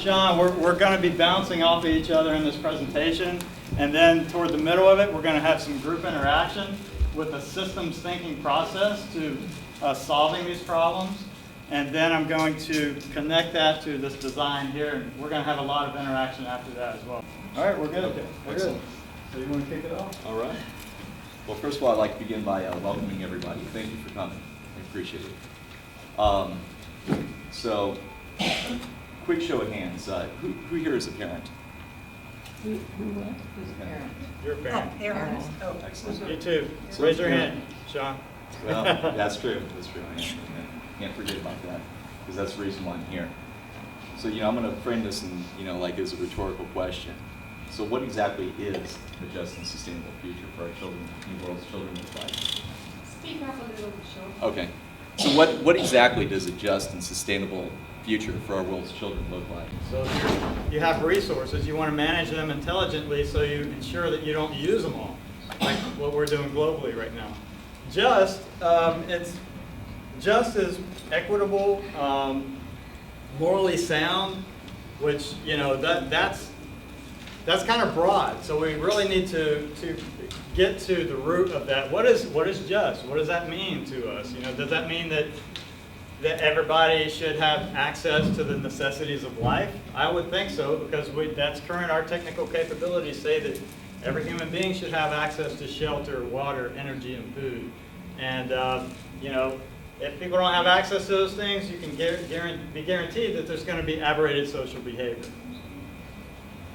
Sean, we're going to be bouncing off of each other in this presentation, and then toward the middle of it, we're going to have some group interaction with a systems thinking process to solving these problems. And then I'm going to connect that to this design here, and we're going to have a lot of interaction after that as well. All right, we're good. Okay, We're excellent. good. So you want to kick it off? All right. Well, first of all, I'd like to begin by welcoming everybody. Thank you for coming. I appreciate it. So, quick show of hands. Who here is a parent? Who what? Who's a parent? You're a parent. Parents. Oh, Excellent. You too. Raise your hand, Sean. Well, that's true. That's true. I can't forget about that, because that's the reason why I'm here. So, I'm going to frame this in, like as a rhetorical question. So what exactly is a just and sustainable future for our children, the world's children look like? Speak up a little, Sean. Okay. So what exactly does a just and sustainable future for our world's children look like? So you have resources, you want to manage them intelligently so you ensure that you don't use them all, like what we're doing globally right now. Just, it's just as equitable, morally sound, which, that's kind of broad. So we really need to get to the root of that. What is just? What does that mean to us? Does that mean that everybody should have access to the necessities of life? I would think so, because that's current. Our technical capabilities say that every human being should have access to shelter, water, energy, and food. And if people don't have access to those things, you can be guaranteed that there's going to be aberrated social behavior.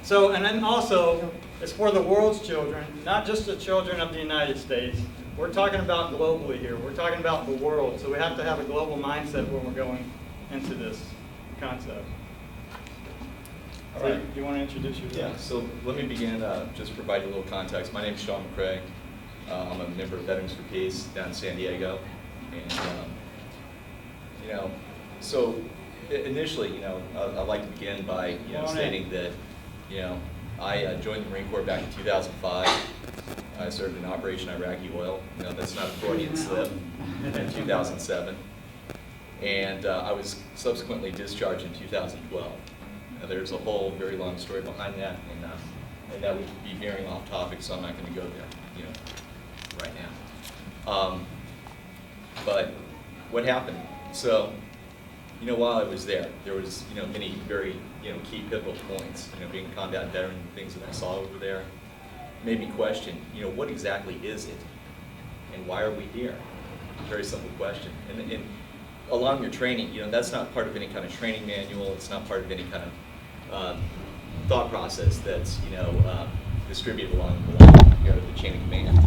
So, and then also, it's for the world's children, not just the children of the United States. We're talking about globally here. We're talking about the world. So we have to have a global mindset when we're going into this concept. All right. So you want to introduce yourself? Yeah, so let me begin, just to provide you a little context. My name is Sean McCrea. I'm a member of Veterans for Peace down in San Diego. And, so initially, I'd like to begin by, stating that, I joined the Marine Corps back in 2005. I served in Operation Iraqi Oil. That's not a Freudian slip. In 2007. And I was subsequently discharged in 2012. Now, there's a whole very long story behind that, and that would be veering off topic, so I'm not going to go there, right now. But what happened? So, while I was there was, many very, key pivotal points. Being a combat veteran, things that I saw over there made me question, what exactly is it, and why are we here? Very simple question. And along your training, that's not part of any kind of training manual. It's not part of any kind of thought process that's, distributed along the chain of command.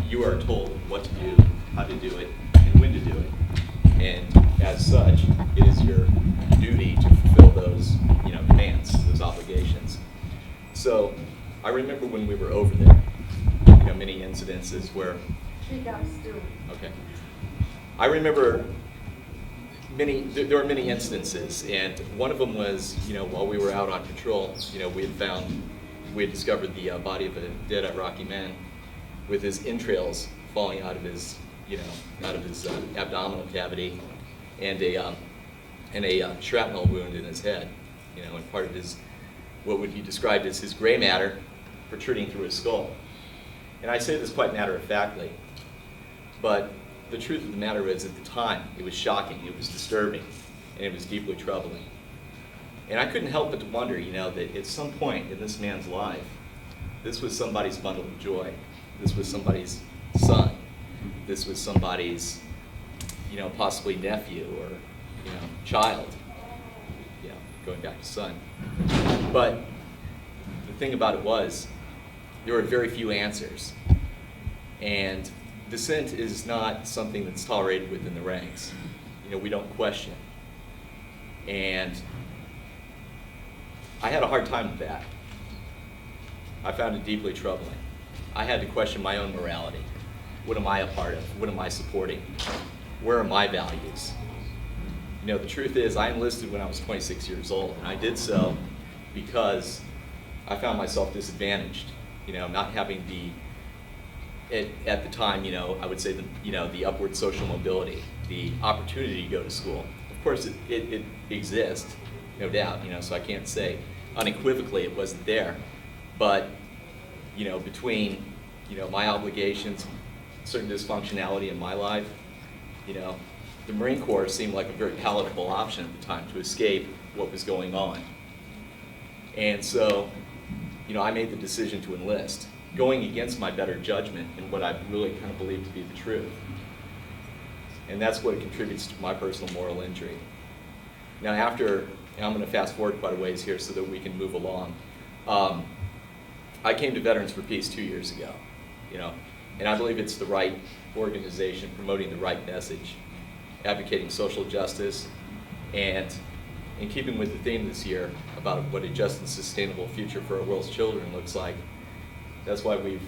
You are told what to do, how to do it, and when to do it. And as such, it is your duty to fulfill those, commands, those obligations. So I remember when we were over there, many incidences where. Speak up still. Okay. I remember there were many instances, and one of them was, while we were out on patrol, we had discovered the body of a dead Iraqi man with his entrails falling out of his, abdominal cavity, and a shrapnel wound in his head, and part of his, what would be described as his gray matter protruding through his skull. And I say this quite matter-of-factly, but the truth of the matter is, at the time, it was shocking, it was disturbing, and it was deeply troubling. And I couldn't help but to wonder, that at some point in this man's life, this was somebody's bundle of joy. This was somebody's son. This was somebody's, possibly nephew or, child. Going back to son. But the thing about it was, there were very few answers. And dissent is not something that's tolerated within the ranks. We don't question. And I had a hard time with that. I found it deeply troubling. I had to question my own morality. What am I a part of? What am I supporting? Where are my values? The truth is, I enlisted when I was 26 years old, and I did so because I found myself disadvantaged. Not having at the time, I would say the upward social mobility, the opportunity to go to school. Of course, it exists, no doubt, so I can't say unequivocally it wasn't there. But, between, my obligations, certain dysfunctionality in my life, the Marine Corps seemed like a very palatable option at the time to escape what was going on. And so, I made the decision to enlist, going against my better judgment and what I really kind of believed to be the truth. And that's what contributes to my personal moral injury. Now and I'm going to fast forward quite a ways here so that we can move along. I came to Veterans for Peace 2 years ago, and I believe it's the right organization promoting the right message, advocating social justice, and in keeping with the theme this year about what a just and sustainable future for our world's children looks like. That's why we've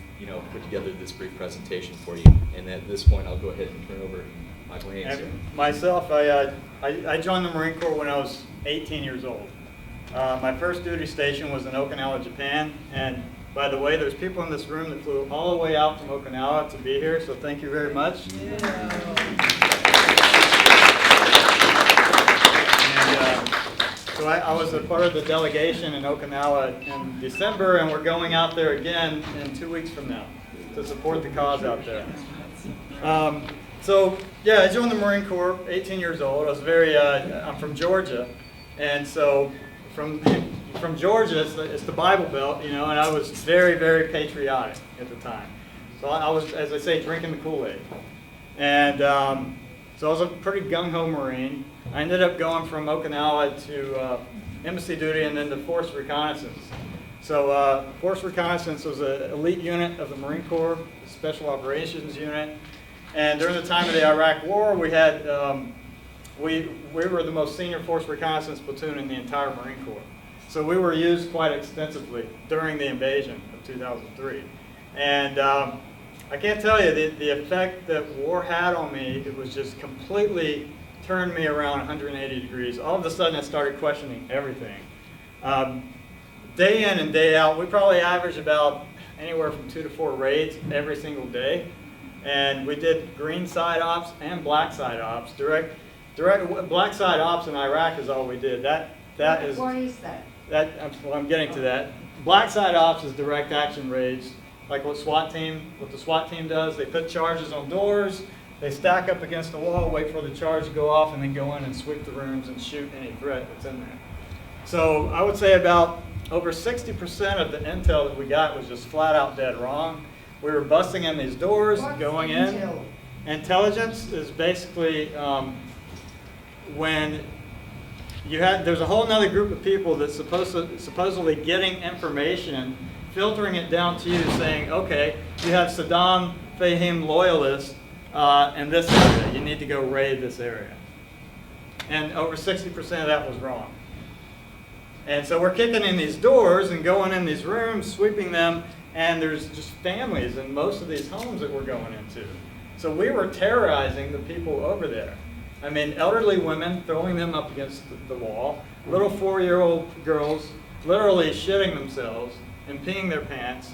put together this brief presentation for you. And at this point, I'll go ahead and turn over Michael Haynes here. Myself, I joined the Marine Corps when I was 18 years old. My first duty station was in Okinawa, Japan. And by the way, there's people in this room that flew all the way out from Okinawa to be here, so thank you very much. So I was a part of the delegation in Okinawa in December, and we're going out there again in 2 weeks from now to support the cause out there. So yeah, I joined the Marine Corps, 18 years old. I was I'm from Georgia, and so from Georgia, it's the Bible Belt, and I was very, very patriotic at the time. So I was, as I say, drinking the Kool-Aid. And so I was a pretty gung-ho Marine. I ended up going from Okinawa to embassy duty and then to Force Reconnaissance. So Force Reconnaissance was an elite unit of the Marine Corps, a Special Operations unit. And during the time of the Iraq War, we had we were the most senior Force Reconnaissance platoon in the entire Marine Corps. So we were used quite extensively during the invasion of 2003. And I can't tell you the effect that war had on me. It was just completely turned me around 180 degrees. All of a sudden, I started questioning everything. Day in and day out, we probably averaged about anywhere from 2 to 4 raids every single day. And we did green side ops and black side ops. Direct black side ops in Iraq is all we did. That is. What is that? Well, I'm getting to that. Black side ops is direct action raids, like what the SWAT team does. They put charges on doors, they stack up against the wall, wait for the charge to go off, and then go in and sweep the rooms and shoot any threat that's in there. So I would say about over 60% of the intel that we got was just flat out dead wrong. We were busting in these doors, going in. Intelligence is basically when there's a whole other group of people that's supposedly getting information, filtering it down to you, saying, okay, you have Saddam Fahim loyalists in this area. You need to go raid this area. And over 60% of that was wrong. And so we're kicking in these doors and going in these rooms, sweeping them, and there's just families in most of these homes that we're going into. So we were terrorizing the people over there. I mean, elderly women, throwing them up against the wall, little 4-year-old girls literally shitting themselves and peeing their pants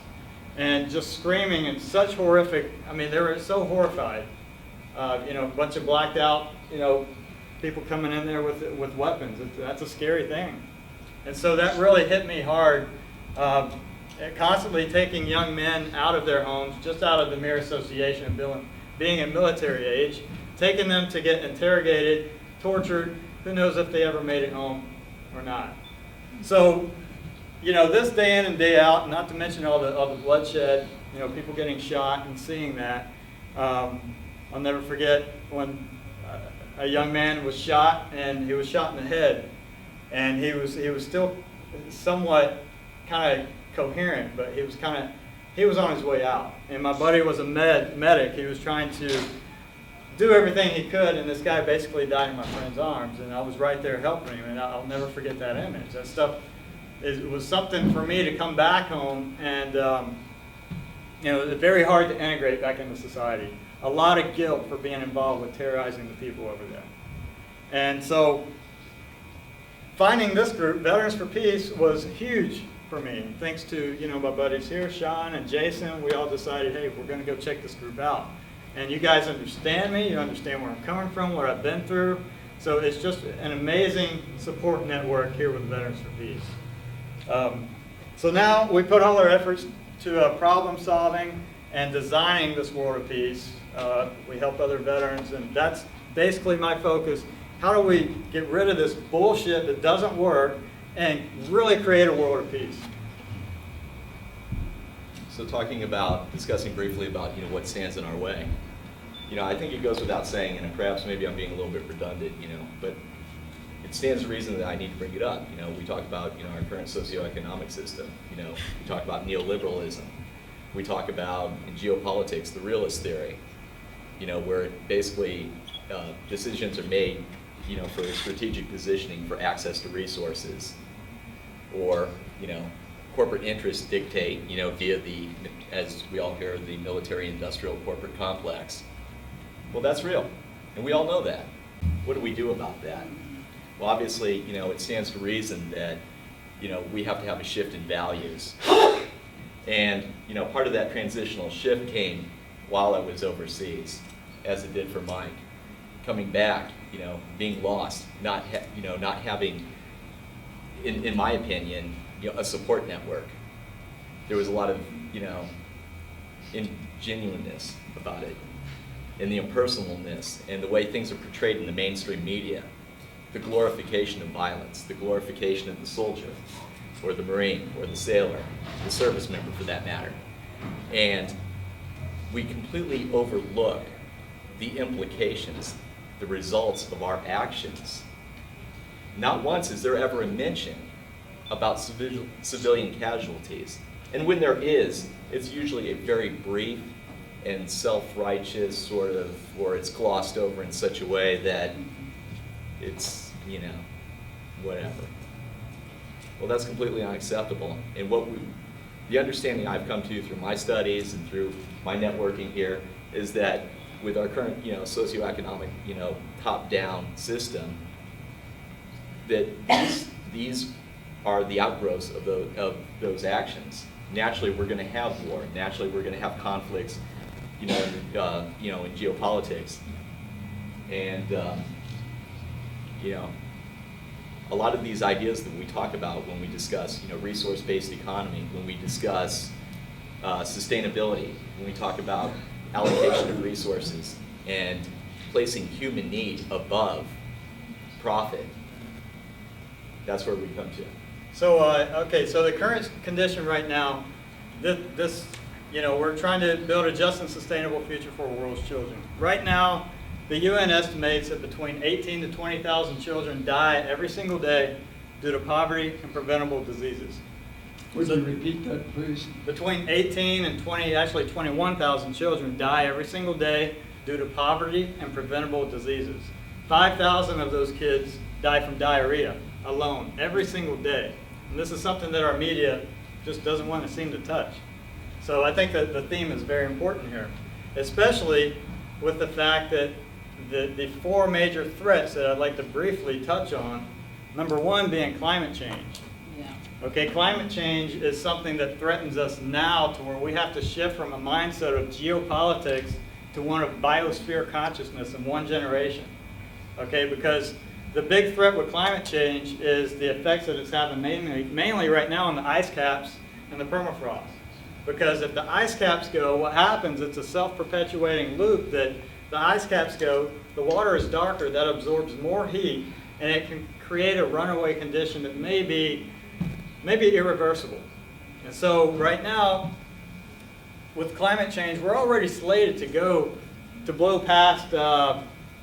and just screaming in such horrific, I mean, they were so horrified. A bunch of blacked out, people coming in there with weapons. That's a scary thing. And so that really hit me hard. Constantly taking young men out of their homes, just out of the mere association of being at military age, taking them to get interrogated, tortured, who knows if they ever made it home or not. So, this day in and day out, not to mention all the bloodshed, people getting shot and seeing that. I'll never forget when a young man was shot, and he was shot in the head, and he was still somewhat kind of coherent, but he was on his way out. And my buddy was a medic. He was trying to do everything he could, and this guy basically died in my friend's arms, and I was right there helping him, and I'll never forget that image. That stuff, it was something for me to come back home, and it was very hard to integrate back into society. A lot of guilt for being involved with terrorizing the people over there. And so finding this group, Veterans for Peace, was huge for me. Thanks to my buddies here, Sean and Jason, we all decided, hey, we're going to go check this group out. And you guys understand me, you understand where I'm coming from, what I've been through. So it's just an amazing support network here with Veterans for Peace. So now we put all our efforts to problem solving and designing this world of peace. We help other veterans, and that's basically my focus. How do we get rid of this bullshit that doesn't work and really create a world of peace? So discussing briefly about, what stands in our way. I think it goes without saying, and perhaps maybe I'm being a little bit redundant, but it stands to reason that I need to bring it up. We talk about, our current socioeconomic system. We talk about neoliberalism. We talk about, in geopolitics, the realist theory, where basically decisions are made, for strategic positioning for access to resources, or, corporate interests dictate, via the, as we all hear, the military-industrial corporate complex. Well, that's real, and we all know that. What do we do about that? Well, obviously, it stands to reason that, we have to have a shift in values. And, part of that transitional shift came while I was overseas, as it did for Mike. Coming back, being lost, not having, in my opinion, a support network. There was a lot of, ingenuineness about it, and the impersonalness, and the way things are portrayed in the mainstream media. The glorification of violence, the glorification of the soldier, or the Marine, or the sailor, the service member for that matter. And we completely overlook the implications, the results of our actions. Not once is there ever a mention about civilian casualties. And when there is, it's usually a very brief and self-righteous sort of, or it's glossed over in such a way that it's, whatever. Well, that's completely unacceptable. And the understanding I've come to through my studies and through my networking here is that with our current, socioeconomic, top-down system, that these are the outgrowths of those actions. Naturally, we're going to have war. Naturally, we're going to have conflicts, in geopolitics, and a lot of these ideas that we talk about when we discuss, resource-based economy, when we discuss sustainability, when we talk about allocation of resources and placing human need above profit, that's where we come to. So, okay, so the current condition right now, we're trying to build a just and sustainable future for the world's children. Right now, the UN estimates that between 18 to 20,000 children die every single day due to poverty and preventable diseases. Would you repeat that, please? Between 18 and 21,000 children die every single day due to poverty and preventable diseases. 5,000 of those kids die from diarrhea alone every single day. And this is something that our media just doesn't want to seem to touch. So I think that the theme is very important here, especially with the fact that the four major threats that I'd like to briefly touch on, number one being climate change. Yeah. Okay, climate change is something that threatens us now to where we have to shift from a mindset of geopolitics to one of biosphere consciousness in one generation. Okay, because the big threat with climate change is the effects that it's having mainly right now on the ice caps and the permafrost. Because if the ice caps go, what happens, it's a self-perpetuating loop that the ice caps go, the water is darker, that absorbs more heat, and it can create a runaway condition that may be irreversible. And so right now, with climate change, we're already slated to blow past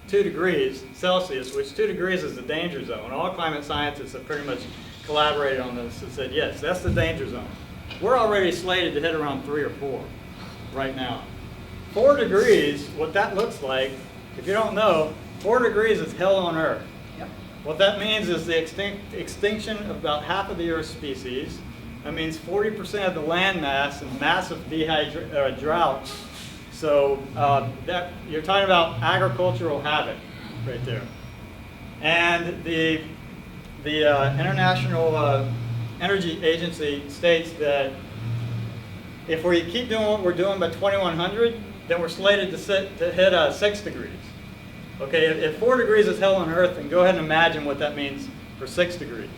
2 degrees Celsius, which 2 degrees is the danger zone. All climate scientists have pretty much collaborated on this and said, yes, that's the danger zone. We're already slated to hit around 3 or 4 right now. 4 degrees, what that looks like, if you don't know, 4 degrees is hell on Earth. Yep. What that means is the extinction of about half of the Earth's species. That means 40% of the land mass and massive drought. So that you're talking about agricultural havoc right there. And the International Energy Agency states that if we keep doing what we're doing by 2100, then we're slated to hit 6 degrees. Okay, if 4 degrees is hell on earth, then go ahead and imagine what that means for 6 degrees.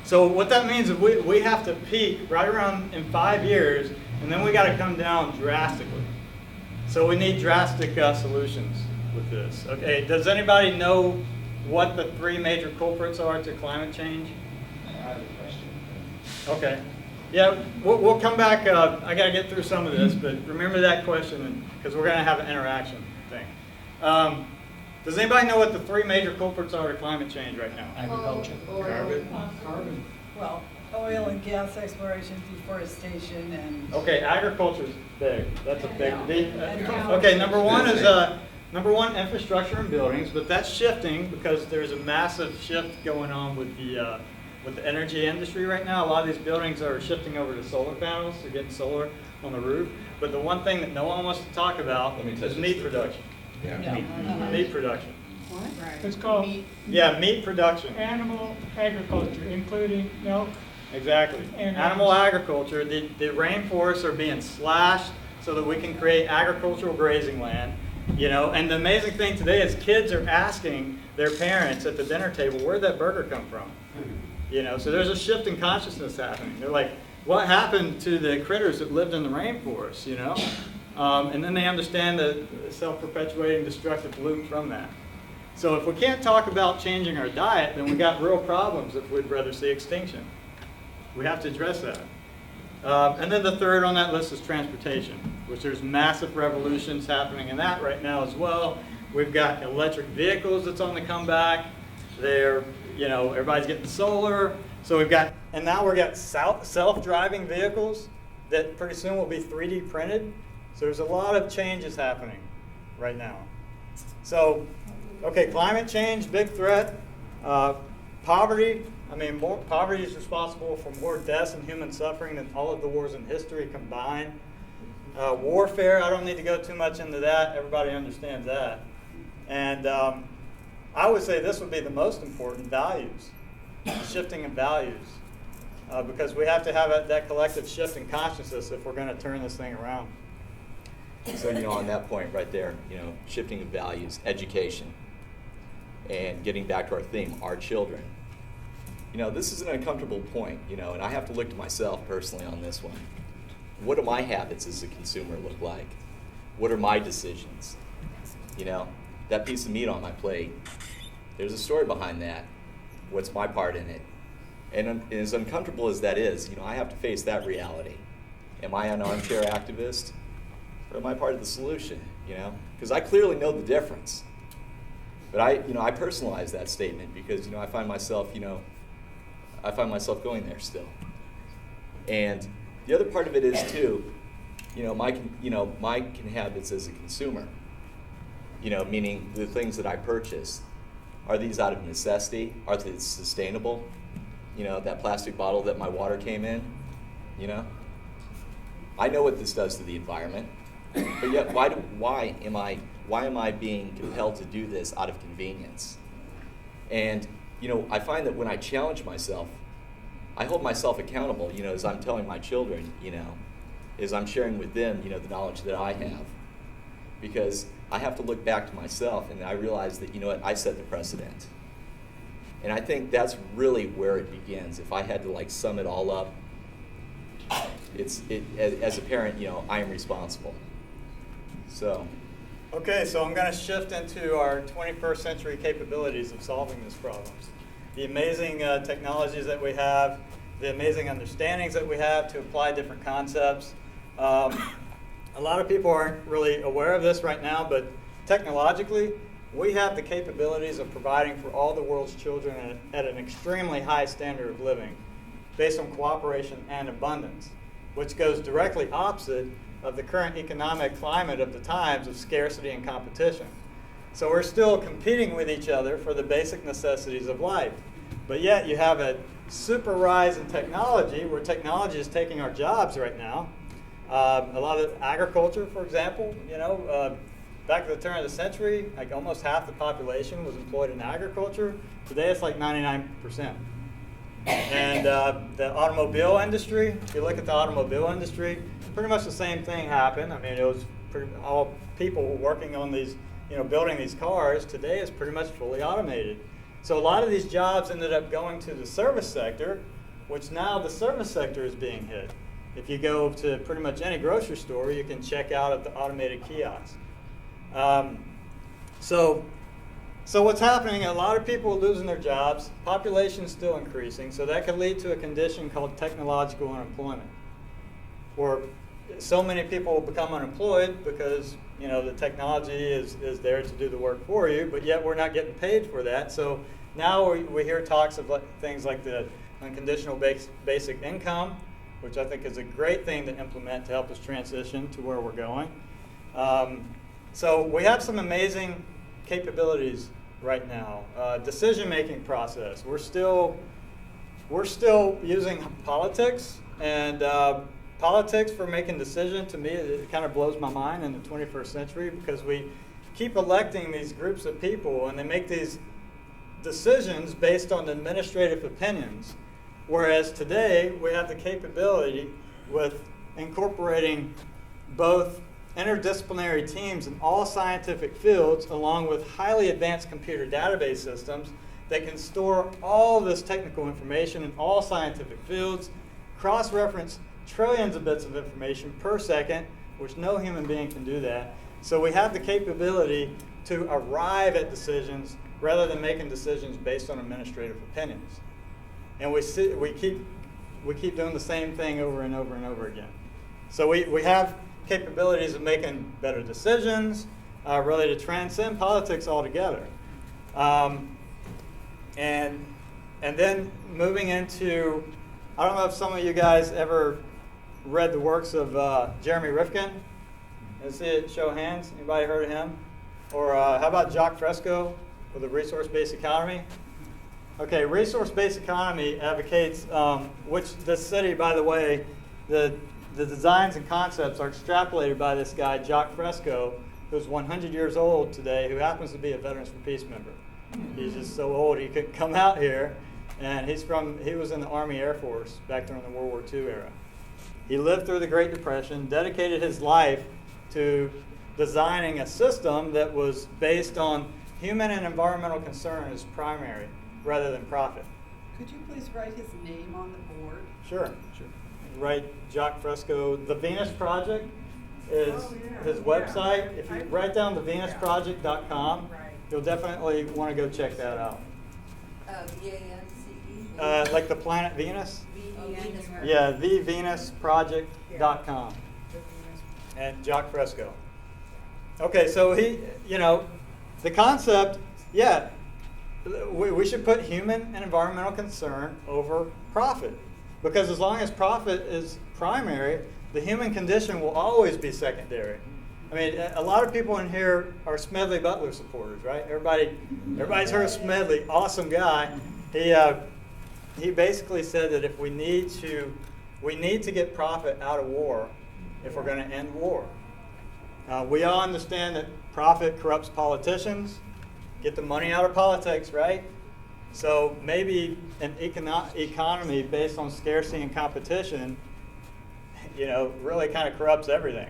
So what that means is we have to peak right around in 5 years, and then we got to come down drastically. So we need drastic solutions with this. Okay, does anybody know what the 3 major culprits are to climate change? I have a question. Okay. Yeah, we'll come back. I got to get through some of this, but remember that question because we're going to have an interaction thing. Does anybody know what the 3 major culprits are to climate change right now? Agriculture. Carbon. Well, oil and gas exploration, deforestation, and. Okay, agriculture's big. That's a big. Yeah. Okay, number one is infrastructure and buildings, but that's shifting because there's a massive shift going on with the energy industry right now. A lot of these buildings are shifting over to solar panels. They're getting solar on the roof. But the one thing that no one wants to talk about Let me touch is this meat thing. production. Yeah. Meat production. It's called Yeah, meat production. animal agriculture, including milk. Exactly. And Animal agriculture, the rainforests are being slashed so that we can create agricultural grazing land. You know, and the amazing thing today is kids are asking their parents at the dinner table, where'd that burger come from? You know, so there's a shift in consciousness happening. They're like, what happened to the critters that lived in the rainforest, you know? And then they understand the self-perpetuating destructive loop from that. So if we can't talk about changing our diet, then we got real problems if we'd rather see extinction. We have to address that. And then the third on that list is transportation, which there's massive revolutions happening in that right now as well. We've got electric vehicles that's on the comeback. They're, you know, everybody's getting solar. So we've got, and now we've got self-driving vehicles that pretty soon will be 3D printed. So there's a lot of changes happening right now. So, okay, climate change, big threat. Poverty, I mean, poverty is responsible for more deaths and human suffering than all of the wars in history combined. Warfare, I don't need to go too much into that. Everybody understands that. And I would say this would be the most important, values, shifting in values. Because we have to have that collective shift in consciousness if we're going to turn this thing around. So, you know, on that point right there, you know, shifting of values, education, and getting back to our theme, our children. You know, this is an uncomfortable point, you know, and I have to look to myself personally on this one. What do my habits as a consumer look like? What are my decisions? You know, that piece of meat on my plate, there's a story behind that. What's my part in it? And as uncomfortable as that is, you know, I have to face that reality. Am I an armchair activist? Or am I part of the solution, you know? Because I clearly know the difference. But I personalize that statement because, you know, I find myself going there still. And the other part of it is too, you know, my habits as a consumer, you know, meaning the things that I purchase, are these out of necessity? Are they sustainable? You know, that plastic bottle that my water came in, you know? I know what this does to the environment. But yet, why am I being compelled to do this out of convenience? And you know, I find that when I challenge myself, I hold myself accountable. You know, as I'm telling my children, you know, as I'm sharing with them, you know, the knowledge that I have, because I have to look back to myself, and I realize that, you know what, I set the precedent. And I think that's really where it begins. If I had to like sum it all up, as a parent, you know, I am responsible. So. Okay, so I'm going to shift into our 21st century capabilities of solving these problems. The amazing technologies that we have, the amazing understandings that we have to apply different concepts. A lot of people aren't really aware of this right now, but technologically, we have the capabilities of providing for all the world's children at an extremely high standard of living based on cooperation and abundance, which goes directly opposite of the current economic climate of the times of scarcity and competition. So we're still competing with each other for the basic necessities of life. But yet you have a super rise in technology where technology is taking our jobs right now. A lot of agriculture, for example, you know, back at the turn of the century, like almost half the population was employed in agriculture. Today it's like 99%. And the automobile industry, if you look at the automobile industry, pretty much the same thing happened. I mean, it was all people working on these building these cars today is pretty much fully automated. So a lot of these jobs ended up going to the service sector, which now the service sector is being hit. If you go to pretty much any grocery store, you can check out at the automated kiosk. So what's happening, a lot of people are losing their jobs, population's still increasing, so that could lead to a condition called technological unemployment, where so many people will become unemployed because the technology is there to do the work for you, but yet we're not getting paid for that. So now we hear talks of things like the unconditional basic income, which I think is a great thing to implement to help us transition to where we're going. So we have some amazing capabilities right now. Decision-making process. We're still using politics, and politics for making decisions, to me, it kind of blows my mind in the 21st century, because we keep electing these groups of people and they make these decisions based on administrative opinions. Whereas today we have the capability with incorporating both interdisciplinary teams in all scientific fields, along with highly advanced computer database systems that can store all this technical information in all scientific fields, cross-reference trillions of bits of information per second, which no human being can do that. So we have the capability to arrive at decisions rather than making decisions based on administrative opinions. And we keep doing the same thing over and over and over again. So we have capabilities of making better decisions, really to transcend politics altogether. And then moving into, I don't know if some of you guys ever read the works of Jeremy Rifkin. Let's see it, show of hands. Anybody heard of him? Or how about Jacques Fresco with the ResourceBased Economy? Okay, ResourceBased Economy advocates, which this study, by the way, the designs and concepts are extrapolated by this guy, Jacques Fresco, who's 100 years old today, who happens to be a Veterans for Peace member. He's just so old he couldn't come out here, and he was in the Army Air Force back during the World War II era. He lived through the Great Depression, dedicated his life to designing a system that was based on human and environmental concern as primary rather than profit. Could you please write his name on the board? Sure. Write Jacques Fresco. The Venus Project is his website. If you write down thevenusproject.com, you'll definitely want to go check that out. V-A-N-C-E? Like the planet Venus? Venus. Yeah, thevenusproject.com. And Jacques Fresco. Okay, so the concept, we should put human and environmental concern over profit. Because as long as profit is primary, the human condition will always be secondary. I mean, a lot of people in here are Smedley Butler supporters, right? Everybody's heard of Smedley, awesome guy. He basically said that if we need to get profit out of war if we're going to end war. We all understand that profit corrupts politicians. Get the money out of politics, right? So maybe an economy based on scarcity and competition, really kind of corrupts everything.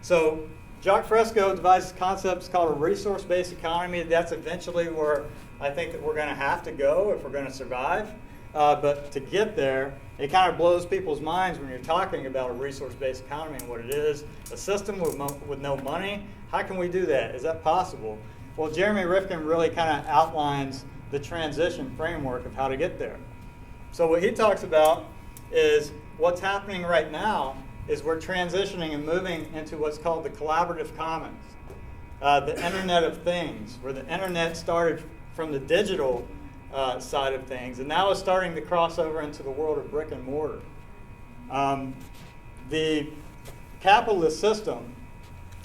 So Jacques Fresco devised concepts called a resource-based economy. That's eventually where I think that we're going to have to go if we're going to survive. But to get there, it kind of blows people's minds when you're talking about a resource-based economy and what it is. A system with no money. How can we do that? Is that possible? Well, Jeremy Rifkin really kind of outlines the transition framework of how to get there. So what he talks about is what's happening right now is we're transitioning and moving into what's called the collaborative commons, the Internet of Things, where the Internet started from the digital side of things, and now is starting to cross over into the world of brick and mortar. The capitalist system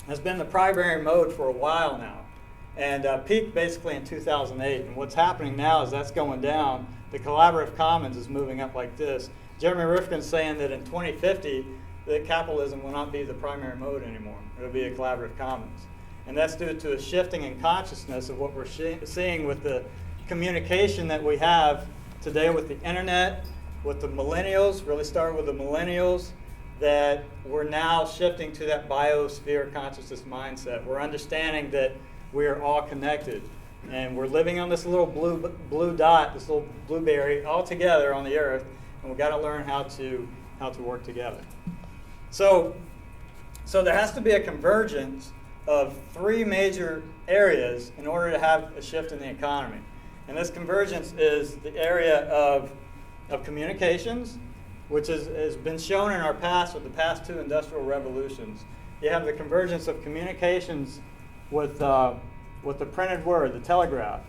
has been the primary mode for a while now, and peaked basically in 2008. And what's happening now is that's going down. The collaborative commons is moving up like this. Jeremy Rifkin's saying that in 2050, that capitalism will not be the primary mode anymore. It'll be a collaborative commons. And that's due to a shifting in consciousness of what we're seeing with the communication that we have today with the internet, with the millennials, really starting with the millennials, that we're now shifting to that biosphere consciousness mindset. We're understanding that we are all connected, and we're living on this little blue dot, this little blueberry, all together on the earth, and we've got to learn how to work together. So there has to be a convergence of three major areas in order to have a shift in the economy. And this convergence is the area of communications, which has been shown in our past with the past two industrial revolutions. You have the convergence of communications with the printed word, the telegraph,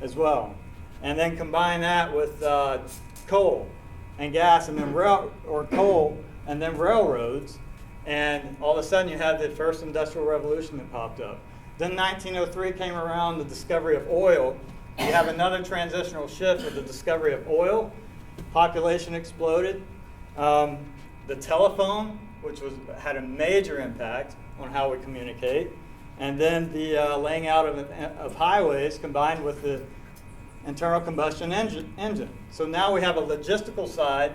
as well. And then combine that with coal and gas, and then coal, and then railroads, and all of a sudden you have the first industrial revolution that popped up. Then 1903 came around, the discovery of oil. You have another transitional shift with the discovery of oil. Population exploded. The telephone, which had a major impact on how we communicate. And then the laying out of highways combined with the internal combustion engine. So now we have a logistical side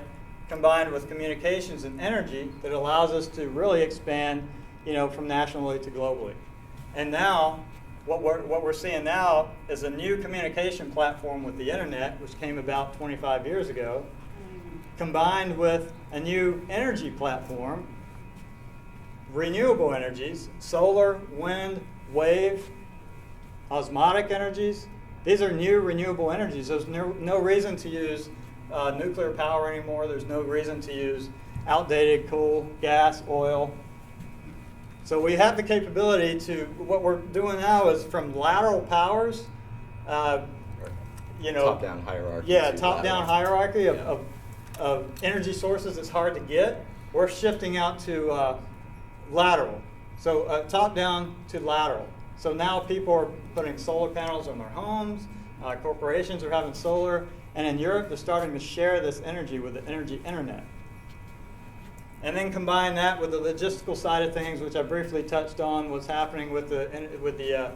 combined with communications and energy that allows us to really expand, from nationally to globally. And now, what we're seeing now is a new communication platform with the internet, which came about 25 years ago, combined with a new energy platform, renewable energies, solar, wind, wave, osmotic energies. These are new renewable energies. There's no reason to use nuclear power anymore. There's no reason to use outdated coal, gas, oil. So we have the capability to, what we're doing now is from lateral powers, Top-down hierarchy. Yeah, to top-down lateral. hierarchy Yeah. of energy sources that's hard to get. We're shifting out to lateral. So top-down to lateral. So now people are putting solar panels on their homes. Corporations are having solar. And in Europe, they're starting to share this energy with the energy internet. And then combine that with the logistical side of things, which I briefly touched on, what's happening with the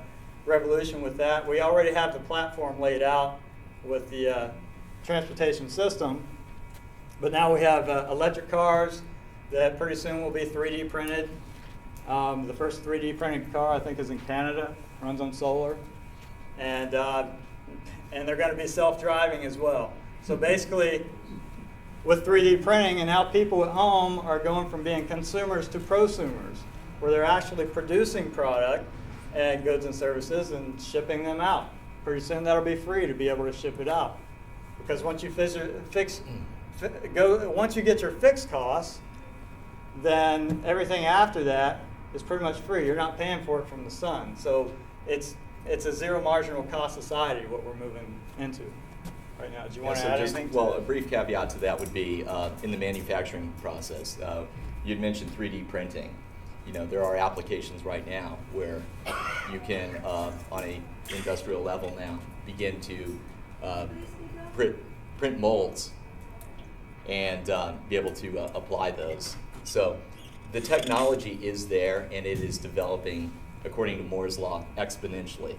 revolution with that. We already have the platform laid out with the transportation system. But now we have electric cars that pretty soon will be 3D printed. The first 3D printed car, I think, is in Canada, runs on solar. And they're going to be self-driving as well. So basically, with 3D printing, and now people at home are going from being consumers to prosumers, where they're actually producing product and goods and services and shipping them out. Pretty soon that'll be free to be able to ship it out. Because once you once you get your fixed costs, then everything after that is pretty much free. You're not paying for it from the sun. So it's a zero marginal cost society, what we're moving into right now. Do you want to add anything to Well, that? a brief caveat to that would be in the manufacturing process. You'd mentioned 3D printing. There are applications right now where you can, on a industrial level now, begin to print molds and be able to apply those. So the technology is there, and it is developing, according to Moore's law, exponentially.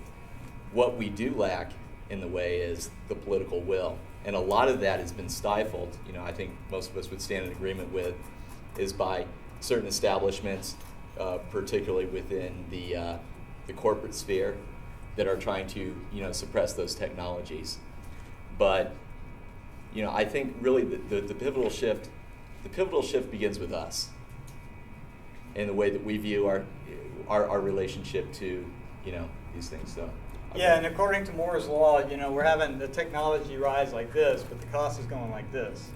What we do lack in the way is the political will. And a lot of that has been stifled, I think most of us would stand in agreement with, is by certain establishments, particularly within the corporate sphere, that are trying to, suppress those technologies. But, I think really the pivotal shift begins with us, in the way that we view our relationship to, these things. So. Yeah, and according to Moore's law, we're having the technology rise like this, but the cost is going like this.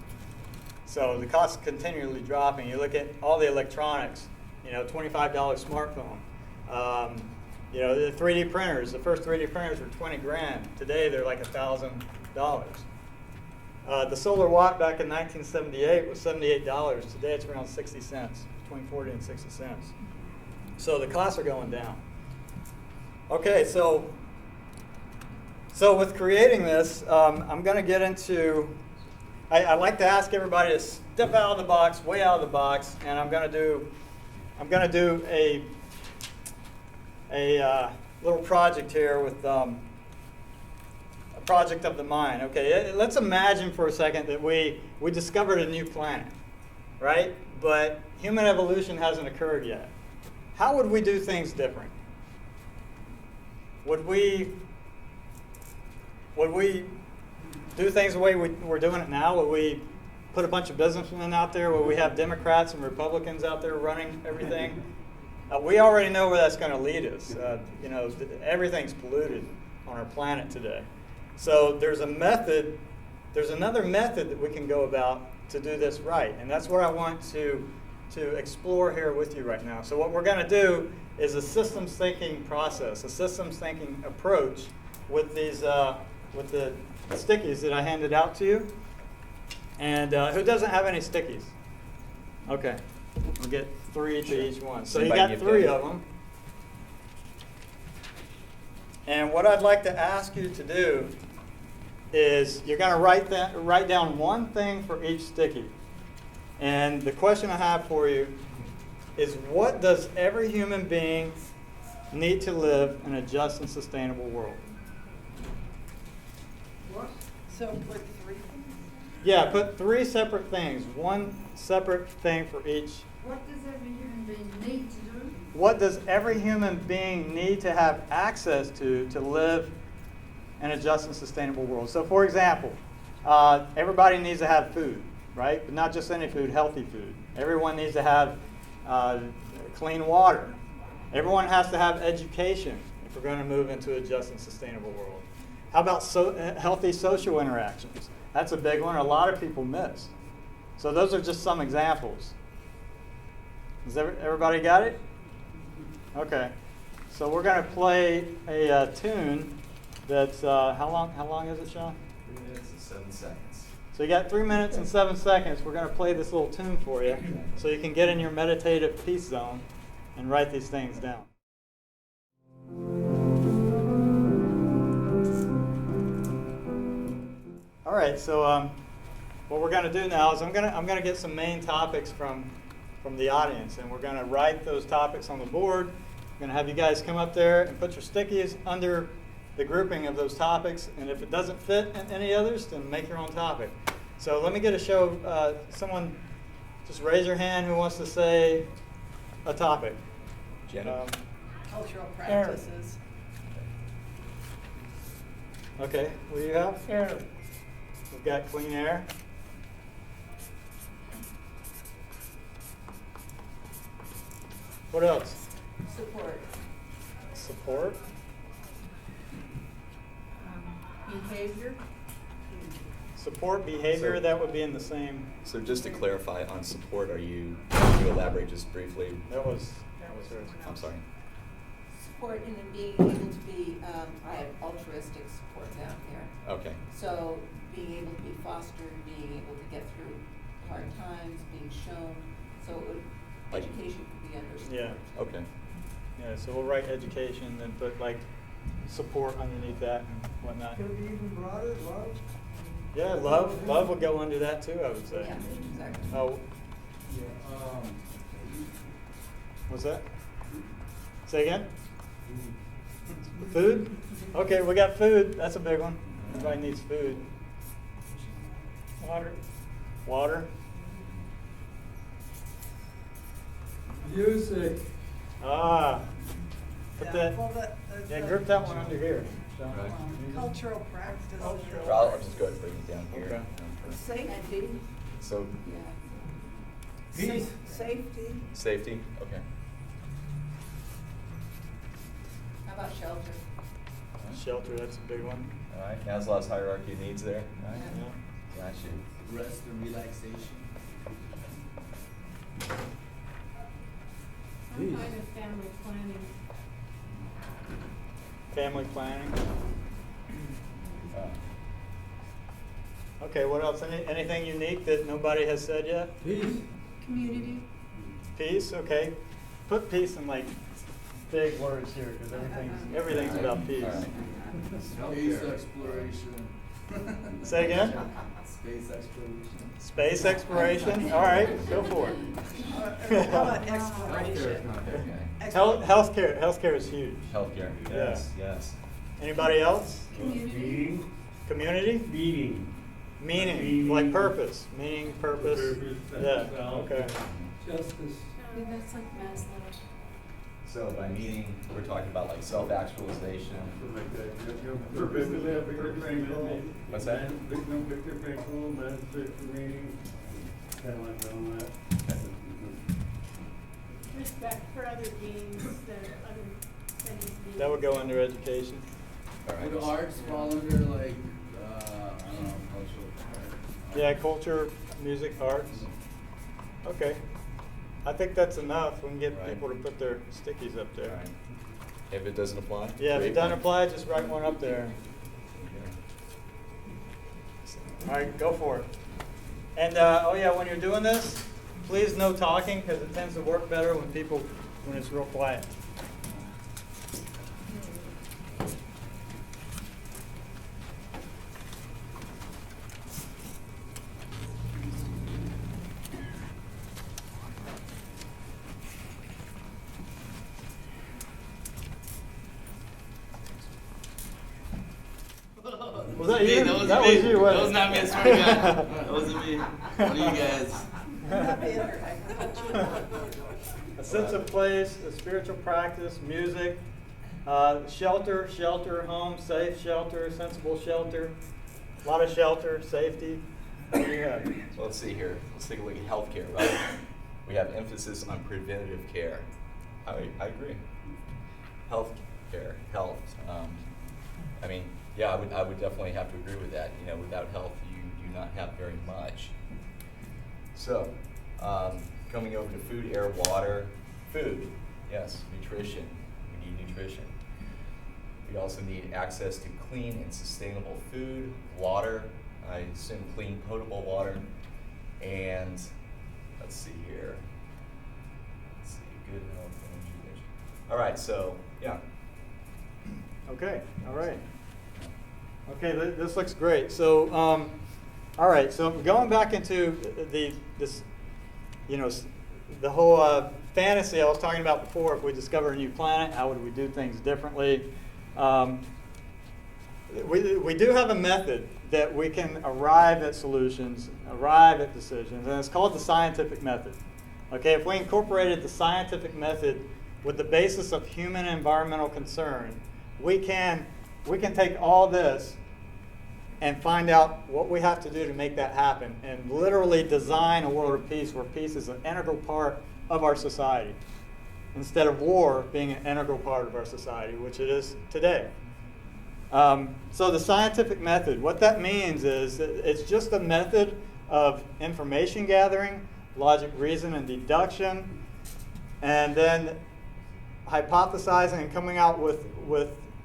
So the cost is continually dropping. You look at all the electronics, $25 smartphone. The 3D printers, the first 3D printers were 20 grand. Today they're like $1,000. The solar watt back in 1978 was $78. Today it's around 60 cents, between 40 and 60 cents. So the costs are going down. Okay, so with creating this, I'm going to get into, I like to ask everybody to step out of the box, way out of the box, and I'm going to do a little project here with a project of the mind. Okay, let's imagine for a second that we discovered a new planet. right? But human evolution hasn't occurred yet. How would we do things different? Would we do things the way we're doing it now? Would we put a bunch of businessmen out there? Would we have Democrats and Republicans out there running everything? We already know where that's going to lead us. You know, everything's polluted on our planet today. So there's another method that we can go about to do this right, and that's what I want to explore here with you right now. So what we're going to do is a systems thinking process, a systems thinking approach with these with the stickies that I handed out to you. And who doesn't have any stickies? Okay, we'll get 3 to each one. So you Anybody got give 3 them? of them. And what I'd like to ask you to do is you're going to write down one thing for each sticky. And the question I have for you is, what does every human being need to live in a just and sustainable world? So put 3 things? Yeah, put 3 separate things, one separate thing for each. What does every human being need to do? What does every human being need to have access to live in a just and sustainable world? So for example, everybody needs to have food, right? But not just any food, healthy food. Everyone needs to have clean water. Everyone has to have education if we're going to move into a just and sustainable world. How about healthy social interactions? That's a big one a lot of people miss. So those are just some examples. Has everybody got it? Okay. So we're going to play a tune that's, how long is it, Sean? 3 minutes and 7 seconds. So you got 3 minutes and 7 seconds. We're going to play this little tune for you so you can get in your meditative peace zone and write these things down. All right, so what we're going to do now is I'm going to get some main topics from the audience, and we're going to write those topics on the board. I'm going to have you guys come up there and put your stickies under the grouping of those topics, and if it doesn't fit in any others, then make your own topic. So let me get a show. Someone just raise your hand who wants to say a topic. Jenna? Cultural practices. Okay, what do you have? Air. We've got clean air. What else? Support. Support. Behavior. Support behavior, So- that would be in the same. So just to clarify on support, can you elaborate just briefly? That was hers. I'm sorry. Support and then being able to be, I have altruistic support down here. Okay. So being able to be fostered, being able to get through hard times, being shown, so it would, Like- education could be understood. Yeah. Okay. Yeah, so we'll write education and put like support underneath that and whatnot. Could it be even broader, love? Yeah, love would go under that too, I would say. Yeah, exactly. Oh, Yeah, what's that? Say again? Food? Okay, we got food. That's a big one. Everybody needs food. Water. Water? music. Ah. Put Yeah, that, well, yeah, group that one under here. Right. Cultural practices. I'll just go ahead and bring it down here. Okay. Safety. So, Yeah. Peace. Safety. safety, okay. How about shelter? Shelter, that's a big one. All right, Maslow's hierarchy of needs there. All right. Yeah. Gotcha. Rest and relaxation. Some kind of family planning. Family planning. Uh, Okay, what else? Anything unique that nobody has said yet? Peace. Community. Peace, okay. Put peace in like big words here because everything's about peace. All right. Space exploration. Say again? Space exploration. Space exploration. All right, go for it. How about exploration? Healthcare is huge. Healthcare, yes, yes. Anybody else? Community. Community? Meeting. Meaning, like purpose, meaning, purpose. Yeah, okay. Justice. That's like mass level. So by meaning, we're talking about like self-actualization. What's that? Respect for other beings, other things. That would go under education. All right. Would arts fall under like, I don't know, cultural? Yeah, culture, music, arts. Okay. I think that's enough. We can get Right. people to put their stickies up All there. right. If it doesn't apply? Yeah, if it create doesn't one. apply, just write one up there. All right, go for it. And, oh yeah, when you're doing this, please no talking, because it tends to work better when it's real quiet. Was that you? That was That me. was you, wasn't That was it? not me, I swear to God. That wasn't me. What are you guys? A sense of place, a spiritual practice, music, shelter, home, safe shelter, sensible shelter, a lot of shelter, safety. What do you have? So let's see here. Let's take a look at healthcare, right? We have emphasis on preventative care. I agree. Healthcare, health. I mean, yeah, I would definitely have to agree with that. You know, without health, you do not have very much. So, coming over to food, air, water. Food, yes, nutrition. We need nutrition. We also need access to clean and sustainable food, water, I assume clean, potable water, and let's see here. Let's see, good health, energy, nutrition. All right, so, yeah. Okay, all right. Okay, this looks great. So, all right. So going back into this, you know, the whole fantasy I was talking about before. If we discover a new planet, how would we do things differently? We do have a method that we can arrive at solutions, arrive at decisions, and it's called the scientific method. Okay, if we incorporated the scientific method with the basis of human and environmental concern, we can take all this and find out what we have to do to make that happen and literally design a world of peace where peace is an integral part of our society instead of war being an integral part of our society, which it is today. So the scientific method, what that means is that it's just a method of information gathering, logic, reason, and deduction, and then hypothesizing and coming out with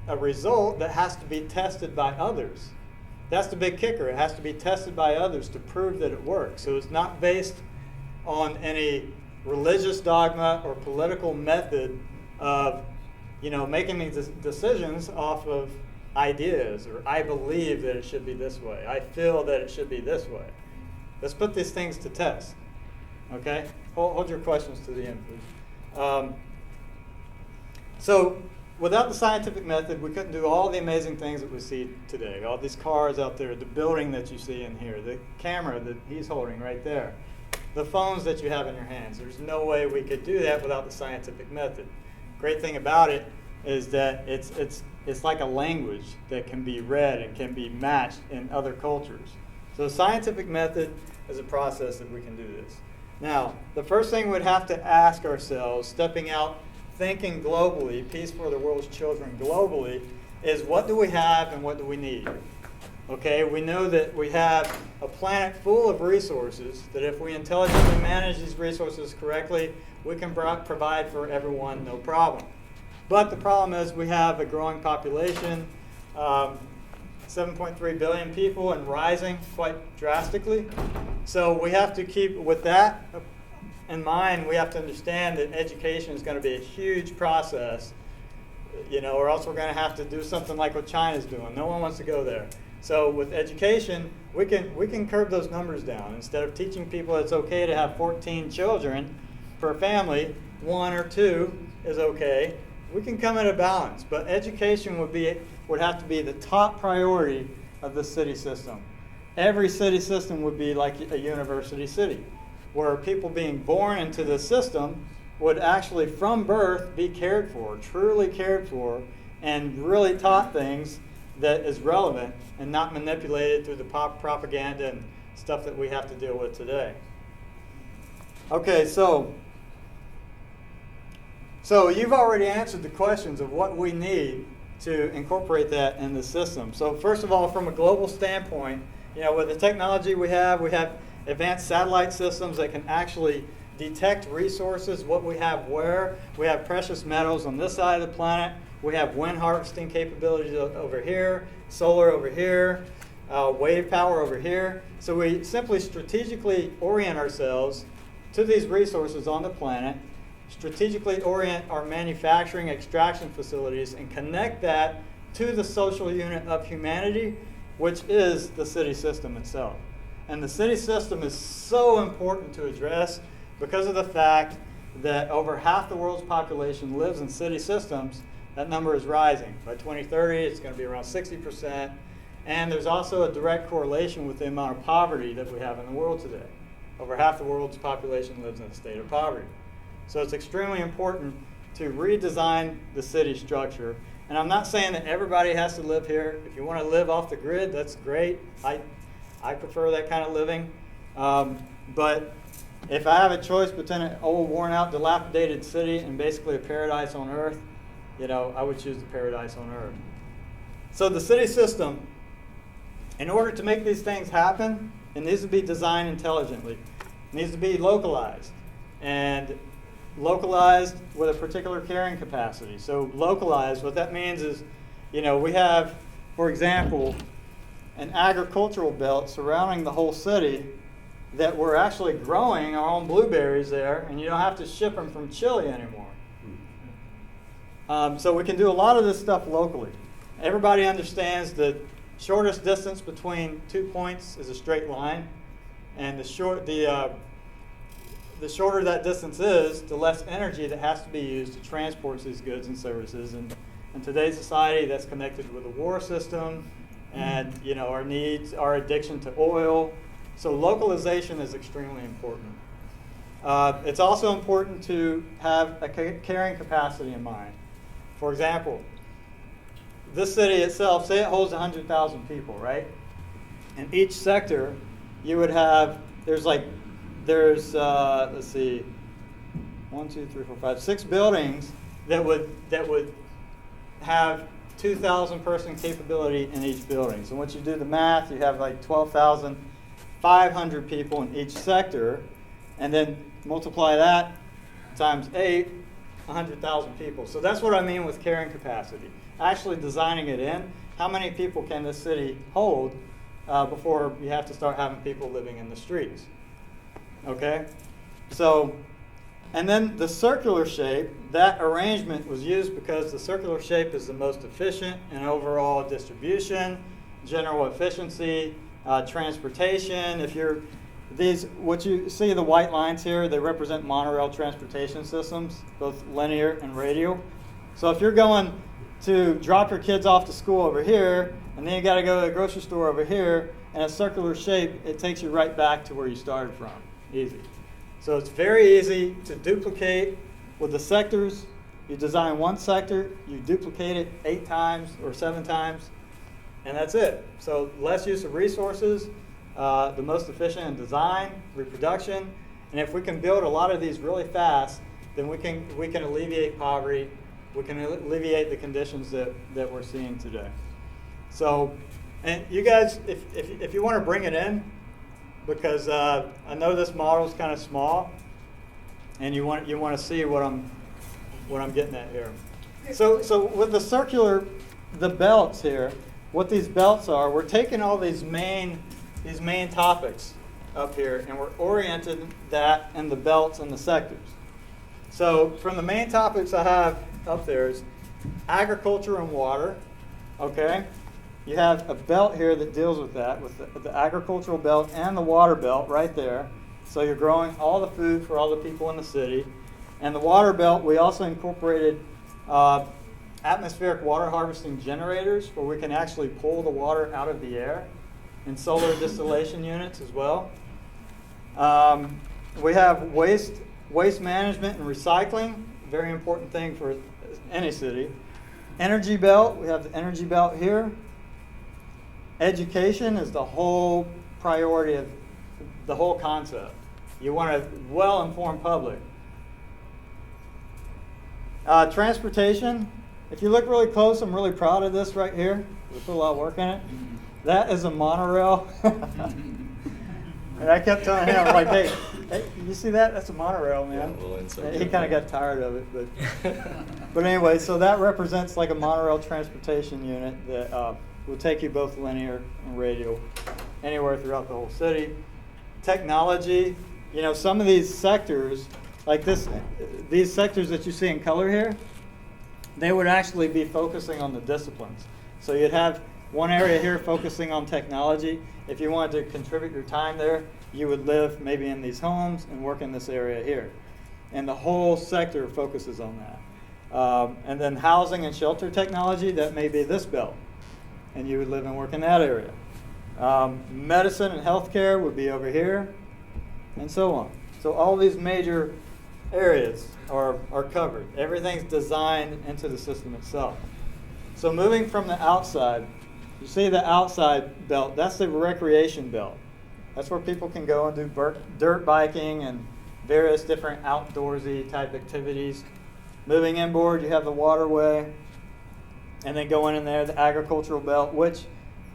a result that has to be tested by others. That's the big kicker. It has to be tested by others to prove that it works. So it's not based on any religious dogma or political method of, you know, making these decisions off of ideas, or I believe that it should be this way. I feel that it should be this way. Let's put these things to test. Okay? Hold your questions to the end, please. So without the scientific method, we couldn't do all the amazing things that we see today. All these cars out there, the building that you see in here, the camera that he's holding right there, the phones that you have in your hands. There's no way we could do that without the scientific method. Great thing about it is that it's like a language that can be read and can be matched in other cultures. So the scientific method is a process that we can do this. Now, the first thing we'd have to ask ourselves, stepping out, thinking globally, peace for the world's children globally, is what do we have and what do we need? Okay, we know that we have a planet full of resources, that if we intelligently manage these resources correctly, we can provide for everyone, no problem. But the problem is we have a growing population, 7.3 billion people and rising quite drastically. So we have to keep with that in mind. We have to understand that education is going to be a huge process, you know, or else we're going to have to do something like what China's doing. No one wants to go there. So with education, we can curb those numbers down. Instead of teaching people it's okay to have 14 children per family, 1 or 2 is okay. We can come at a balance, but education would have to be the top priority of the city system. every city system would be like a university city, where people being born into the system would actually from birth be cared for, truly cared for, and really taught things that is relevant and not manipulated through the propaganda and stuff that we have to deal with today. Okay, so you've already answered the questions of what we need to incorporate that in the system. So first of all, from a global standpoint, with the technology we have advanced satellite systems that can actually detect resources, what we have where. We have precious metals on this side of the planet. We have wind harvesting capabilities over here, solar over here, wave power over here. So we simply strategically orient ourselves to these resources on the planet, strategically orient our manufacturing extraction facilities, and connect that to the social unit of humanity, which is the city system itself. And the city system is so important to address because of the fact that over half the world's population lives in city systems. That number is rising. By 2030, it's going to be around 60%. And there's also a direct correlation with the amount of poverty that we have in the world today. Over half the world's population lives in a state of poverty. So it's extremely important to redesign the city structure. And I'm not saying that everybody has to live here. If you want to live off the grid, that's great. I prefer that kind of living. But if I have a choice between an old, worn-out, dilapidated city and basically a paradise on earth, I would choose the paradise on earth. So the city system, in order to make these things happen, it needs to be designed intelligently. It needs to be localized. And localized with a particular carrying capacity. So localized, what that means is, we have, for example, an agricultural belt surrounding the whole city that we're actually growing our own blueberries there, and you don't have to ship them from Chile anymore. So we can do a lot of this stuff locally. Everybody understands that shortest distance between 2 points is a straight line, and the shorter that distance is, the less energy that has to be used to transport these goods and services. And in today's society, that's connected with the war system, and our needs, our addiction to oil. So localization is extremely important. It's also important to have a carrying capacity in mind. For example, this city itself, say it holds 100,000 people, right? In each sector, you would have, let's see, 1, 2, 3, 4, 5, 6 buildings that would have 2,000 person capability in each building. So once you do the math, you have like 12,500 people in each sector, and then multiply that times 8, 100,000 people. So that's what I mean with carrying capacity. Actually designing it in, how many people can this city hold before you have to start having people living in the streets? Okay? So, and then the circular shape, that arrangement was used because the circular shape is the most efficient in overall distribution, general efficiency, transportation. What you see, the white lines here, they represent monorail transportation systems, both linear and radial. So if you're going to drop your kids off to school over here, and then you got to go to the grocery store over here, in a circular shape, it takes you right back to where you started from. Easy. So it's very easy to duplicate with the sectors. You design one sector, you duplicate it 8 times or 7 times, and that's it. So less use of resources, the most efficient in design, reproduction, and if we can build a lot of these really fast, then we can alleviate poverty. We can alleviate the conditions that we're seeing today. So, and you guys, if you want to bring it in, because I know this model is kind of small, and you want to see what I'm getting at here. So with the belts here, what these belts are, we're taking all these main topics up here, and we're orienting that in the belts and the sectors. So from the main topics I have up there is agriculture and water. Okay, you have a belt here that deals with that, with the agricultural belt and the water belt right there. So you're growing all the food for all the people in the city. And the water belt, we also incorporated atmospheric water harvesting generators where we can actually pull the water out of the air and solar distillation units as well. We have waste management and recycling, very important thing for any city. Energy belt, we have the energy belt here. Education is the whole priority of the whole concept. You want a well-informed public. Transportation, if you look really close, I'm really proud of this right here. We put a lot of work in it. That is a monorail. And I kept telling him, like, hey, you see that? That's a monorail, man. Yeah, a little inside He joke. kind of got tired of it, but anyway, so that represents like a monorail transportation unit that will take you both linear and radial anywhere throughout the whole city. Technology, you know, some of these sectors, like these sectors that you see in color here, they would actually be focusing on the disciplines. So you'd have one area here focusing on technology. If you wanted to contribute your time there, you would live maybe in these homes and work in this area here. And the whole sector focuses on that. And then housing and shelter technology, that may be this belt. And you would live and work in that area. Medicine and healthcare would be over here, and so on. So all these major areas are covered. Everything's designed into the system itself. So moving from the outside, you see the outside belt, that's the recreation belt. That's where people can go and do dirt biking and various different outdoorsy type activities. Moving inboard, you have the waterway. And then going in there, the agricultural belt, which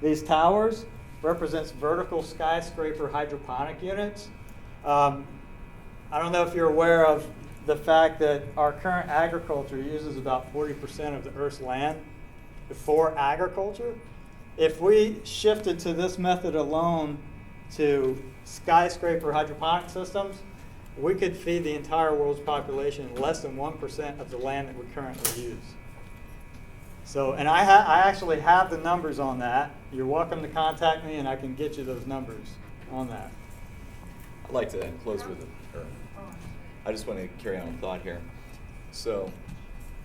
these towers represents vertical skyscraper hydroponic units. I don't know if you're aware of the fact that our current agriculture uses about 40% of the Earth's land for agriculture. If we shifted to this method alone to skyscraper hydroponic systems, we could feed the entire world's population in less than 1% of the land that we currently use. So, and I actually have the numbers on that. You're welcome to contact me and I can get you those numbers on that. I'd like to close with I just want to carry on a thought here. So,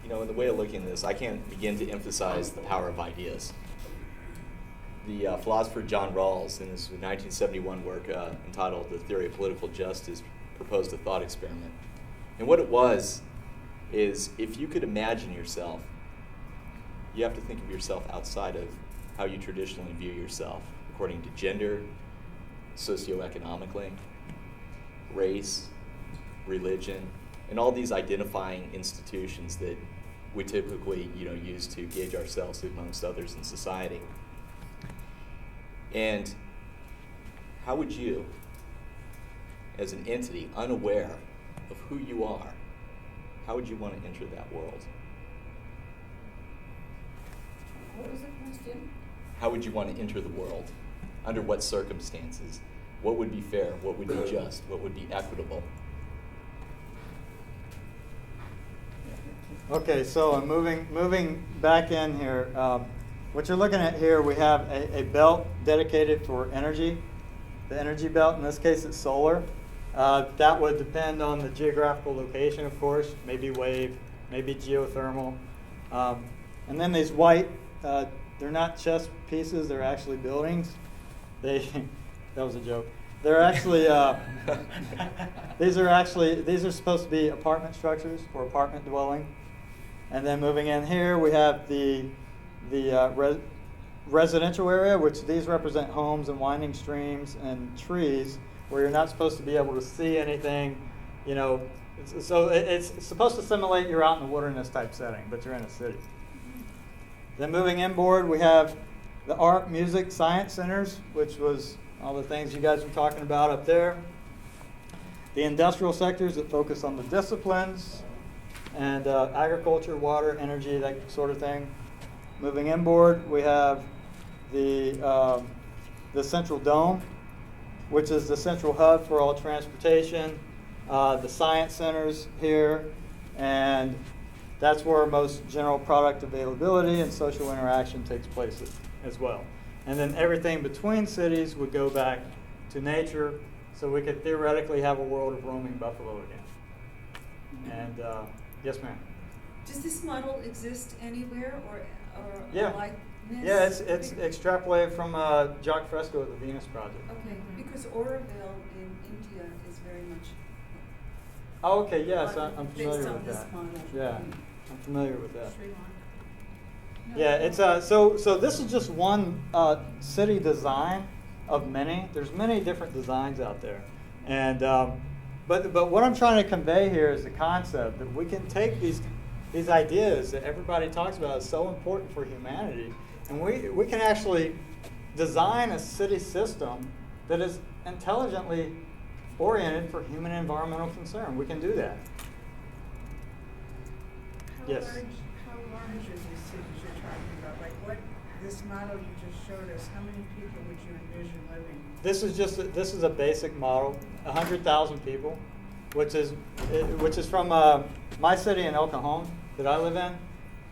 you know, in the way of looking at this, I can't begin to emphasize the power of ideas. The philosopher John Rawls, in his 1971 work entitled The Theory of Political Justice, proposed a thought experiment. And what it was is, if you could imagine yourself, you have to think of yourself outside of how you traditionally view yourself, according to gender, socioeconomically, race, religion, and all these identifying institutions that we typically, you know, use to gauge ourselves amongst others in society. And how would you, as an entity unaware of who you are, how would you want to enter that world? What was the question? How would you want to enter the world? Under what circumstances? What would be fair? What would be just? What would be equitable? Okay, so I'm moving back in here. What you're looking at here, we have a belt dedicated for energy. The energy belt, in this case, it's solar. That would depend on the geographical location, of course. Maybe wave, maybe geothermal. And then these white, they're not chess pieces, they're actually buildings. That was a joke. They're actually, these are supposed to be apartment structures for apartment dwelling. And then moving in here, we have the residential area, which these represent homes and winding streams and trees, where you're not supposed to be able to see anything, you know. So it's supposed to simulate you're out in a wilderness type setting, but you're in a city. Then moving inboard, we have the art, music, science centers, which was all the things you guys were talking about up there. The industrial sectors that focus on the disciplines, and agriculture, water, energy, that sort of thing. Moving inboard, we have the central dome, which is the central hub for all transportation, the science centers here, and that's where most general product availability and social interaction takes place as well. And then everything between cities would go back to nature, so we could theoretically have a world of roaming buffalo again. And yes, ma'am. Does this model exist anywhere or Yeah. like? Yeah, it's extrapolated from Jacques Fresco at the Venus Project. Okay, because Oroville in India is very much. Oh, okay, yes, I'm familiar Based on with this that. model. Yeah, I'm familiar with that. Sri Lanka. No, Yeah, it's so this is just one city design of many. There's many different designs out there, and but what I'm trying to convey here is the concept that we can take these ideas that everybody talks about is so important for humanity, and we can actually design a city system that is intelligently oriented for human and environmental concern. We can do that. Yes. How large are these cities you're talking about? Like what, this model you just showed us, how many people would you envision living? This is a basic model, 100,000 people, which is from my city in El Cajon that I live in.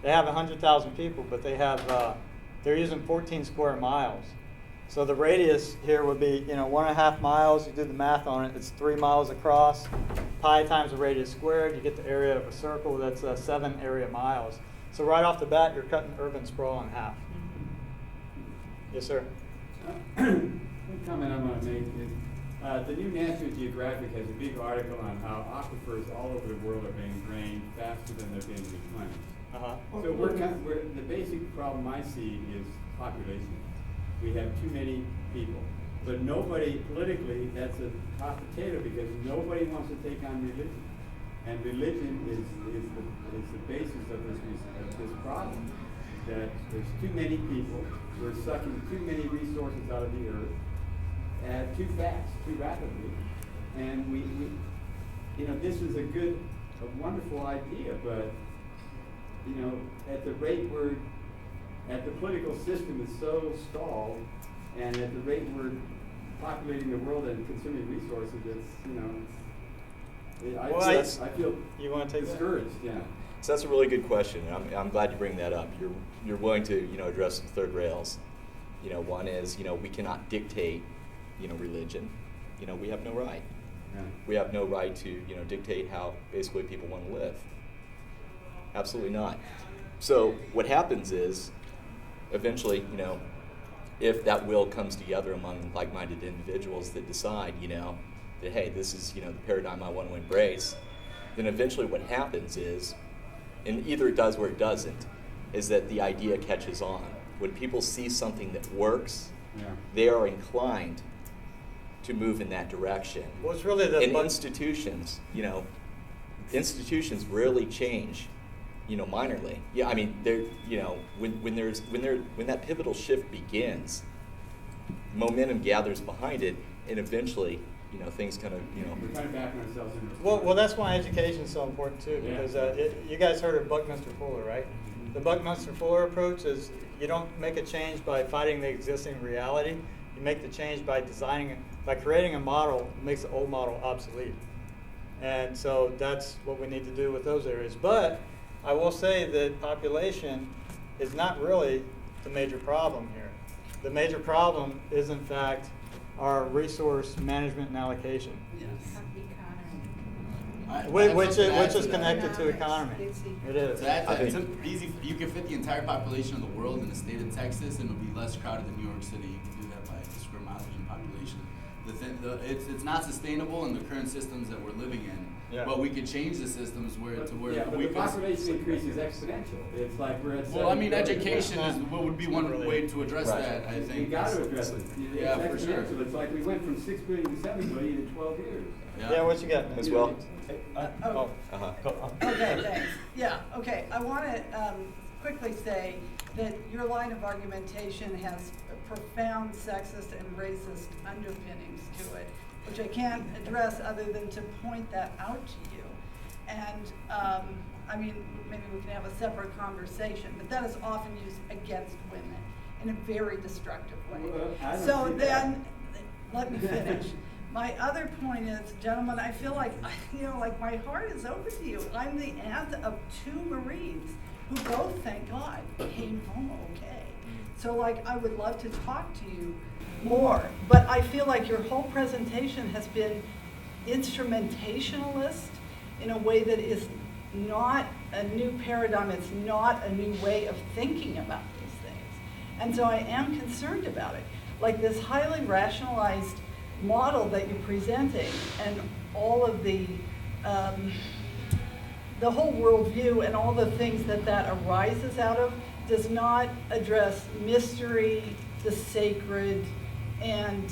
They have 100,000 people, but they're using 14 square miles. So the radius here would be 1.5 miles. You do the math on it. It's 3 miles across. Pi times the radius squared. You get the area of a circle. That's 7 area miles. So right off the bat, you're cutting urban sprawl in half. Yes, sir. One comment I'm going to make is the new National Geographic has a big article on how aquifers all over the world are being drained faster than they're being replenished. Uh-huh. So the basic problem I see is population. We have too many people, but nobody politically. That's a hot potato because nobody wants to take on religion, and religion is the basis of this problem. That there's too many people. We're sucking too many resources out of the earth, too fast, too rapidly, and we this is a wonderful idea, but at the rate the political system is so stalled, and at the rate we're populating the world and consuming resources, I feel You want to take that? discouraged. Yeah. So that's a really good question, and I'm glad you bring that up. You're willing to address some third rails. One is we cannot dictate religion. We have no right. Yeah. We have no right to dictate how basically people want to live. Absolutely not. So what happens is eventually if that will comes together among like-minded individuals that decide that hey, this is the paradigm I want to embrace, then eventually what happens is, and either it does or it doesn't, is that the idea catches on. When people see something that works, Yeah. they are inclined to move in that direction. Well, it's really And institutions, institutions rarely change, minorly. Yeah, I mean, when that pivotal shift begins, momentum gathers behind it, and eventually, things kind of, We're kind of backing ourselves into. Well, that's why education is so important too, Yeah. because you guys heard of Buckminster Fuller, right? The Buckminster Fuller approach is you don't make a change by fighting the existing reality. You make the change by creating a model that makes the old model obsolete. And so that's what we need to do with those areas. But I will say that population is not really the major problem here. The major problem is, in fact, our resource management and allocation, which is connected to economy. It is. So it's easy. You can fit the entire population of the world in the state of Texas, and it'll be less crowded than New York City. You can do that by square mileage and population. It's not sustainable in the current systems that we're living in. Yeah. But we could change the systems where But we the could. population increase is exponential. It's like we're at. Well, I mean, 70 billion. education is what would be one way to address Right. that. I think. You got to address it. Yeah, It's for sure. exponential. It's like we went from 6 billion to 7 billion in 12 years. Yeah, what you got? as well. Oh. Uh-huh. Okay, thanks. Yeah, okay. I want to quickly say that your line of argumentation has profound sexist and racist underpinnings to it, which I can't address other than to point that out to you. And I mean, maybe we can have a separate conversation, but that is often used against women in a very destructive way. Well, I don't So see then, let me finish. My other point is, gentlemen, I feel like, like my heart is over to you. I'm the aunt of 2 Marines who both, thank God, came home okay. So I would love to talk to you more, but I feel like your whole presentation has been instrumentationalist in a way that is not a new paradigm. It's not a new way of thinking about these things. And so I am concerned about it. Like this highly rationalized model that you're presenting and all of the whole worldview and all the things that arises out of does not address mystery, the sacred, and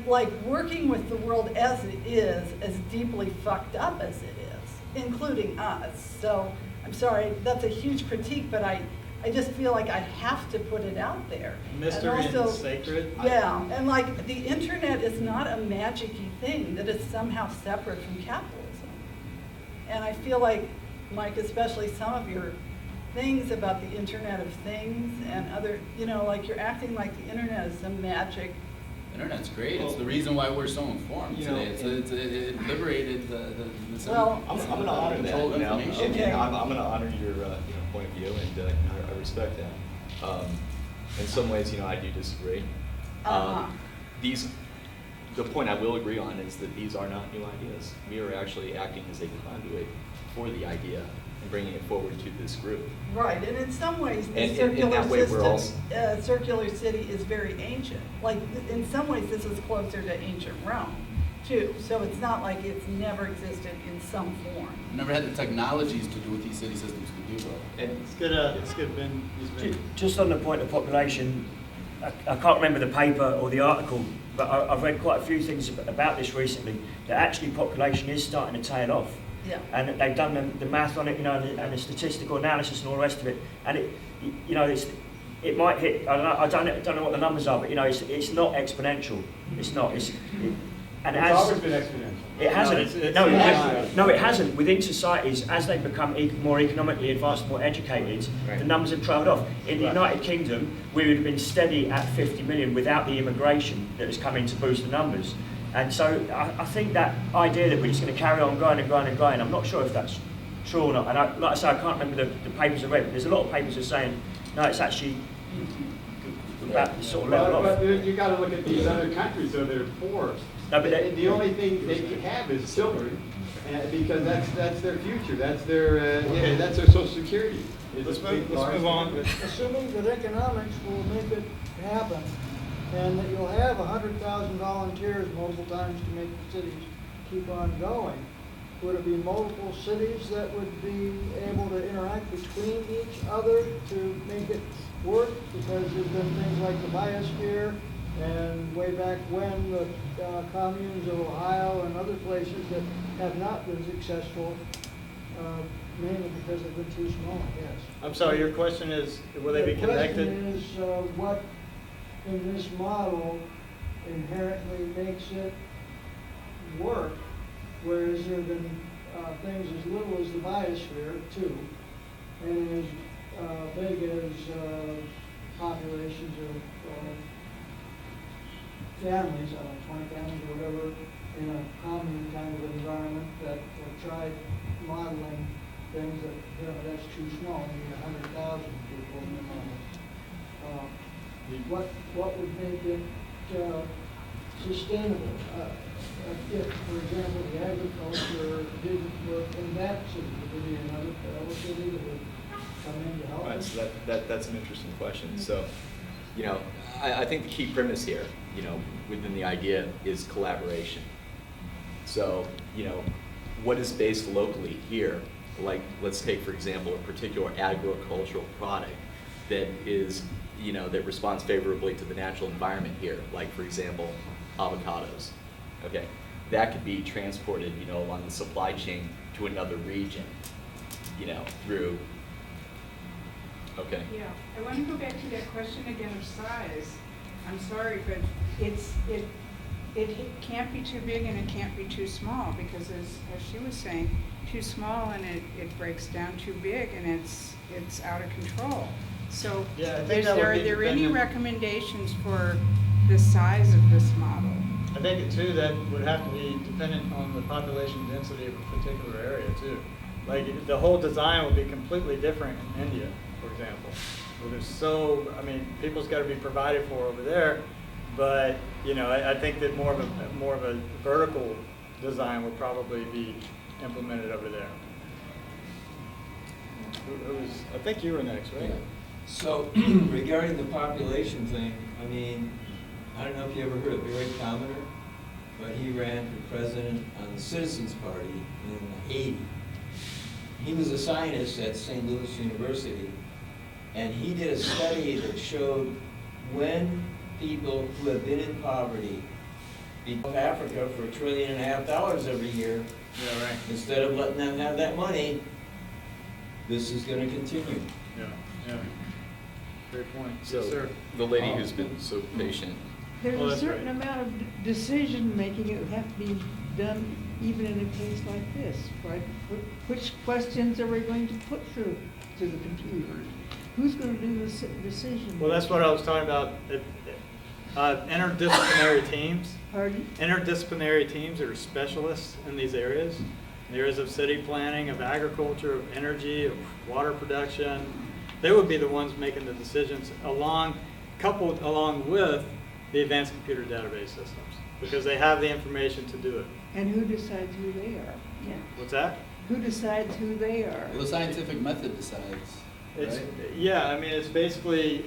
like working with the world as it is, as deeply fucked up as it is, including us. So I'm sorry, that's a huge critique, but I just feel like I have to put it out there. Mystery and also, sacred? Yeah, and like the internet is not a magic-y thing that is somehow separate from capitalism. And I feel like, Mike, especially some of your things about the Internet of Things and other, like you're acting like the internet is some magic. Internet's great. It's the reason why we're so informed today. It liberated the Well, I'm going to honor that, control of you know, information. Okay. and I'm going to honor your point of view, and I respect that. In some ways, I do disagree. The point I will agree on is that these are not new ideas. We are actually acting as a conduit for the idea and bringing it forward to this group. Right, and in some ways, the And in circular that way, we're system, circular city is very ancient. Like, in some ways, this is closer to ancient Rome, too. So it's not like it's never existed in some form. Never had the technologies to do what these city systems could do, though. And It's good, Ben. Just on the point of population, I can't remember the paper or the article, but I've read quite a few things about this recently, that actually population is starting to tail off. Yeah. And they've done the math on it, and the statistical analysis and all the rest of it. And it might hit, I don't know what the numbers are, but it's not exponential. It's not. And It's always been exponential. It hasn't. it's No, it hasn't. Within societies, as they become more economically advanced, more educated, Right. the numbers have trailed off. In the United Kingdom, we would have been steady at 50 million without the immigration that has come in to boost the numbers. And so I think that idea that we're just going to carry on growing and growing and growing, I'm not sure if that's true or not. And like I say, I can't remember the papers I read, but there's a lot of papers that are saying, no, it's actually about sort of level off. But you gotta look at these other countries, so they're poor. No, but The only thing they have is children, because that's their future, that's their social security. Let's move on. Assuming that economics will make it happen, and that you'll have 100,000 volunteers multiple times to make the cities keep on going, would it be multiple cities that would be able to interact between each other to make it work? Because there's been things like the biosphere, and way back when the communes of Ohio and other places that have not been successful, mainly because they've been too small, yes. I'm sorry, your question is, will they be connected? The question is, what in this model inherently makes it work, whereas there have been things as little as the biosphere, too, and as big as populations of families, 20 families or whatever, in a commune kind of environment that have tried modeling things that, that's too small, you need 100,000 people in the model. What would make it sustainable? If, for example, the agriculture didn't work in that city, would there be another city that would come in to help Right, us? so that's an interesting question. So, I think the key premise here, within the idea is collaboration. So, what is based locally here? Like, let's take, for example, a particular agricultural product that is, that responds favorably to the natural environment here. Like, for example, avocados. Okay, that could be transported, along the supply chain to another region, through. Okay. Yeah, I want to go back to that question again of size. I'm sorry, but it can't be too big and it can't be too small, because as she was saying, too small and it breaks down, too big and it's out of control. So Yeah, I think that would are be there any dependent- recommendations for the size of this model? I think too, that would have to be dependent on the population density of a particular area too. Like, the whole design would be completely different in India, for example. Where there's people's got to be provided for over there, but, I think that more of a vertical design would probably be implemented over there. I think you were next, right? So regarding the population thing, I mean, I don't know if you ever heard of Barry Commoner, but he ran for president on the Citizens Party in '80. He was a scientist at St. Louis University, and he did a study that showed when people who have been in poverty leave Africa for $1.5 trillion every year, Yeah, right. instead of letting them have that money, this is going to continue. Yeah, yeah. Great point. So, Yes, sir. the lady who's been so patient. There's Well, a that's certain right. amount of decision-making that would have to be done even in a case like this, right? Which questions are we going to put through to the computer? Who's going to do the decision? Well, that's what I was talking about. Interdisciplinary teams. Pardon? Interdisciplinary teams are specialists in these areas. Areas of city planning, of agriculture, of energy, of water production. They would be the ones making the decisions coupled along with the advanced computer database systems, because they have the information to do it. And who decides who they are? Yeah. What's that? Who decides who they are? Well, the scientific method decides, It's, right? yeah, I mean, it's basically,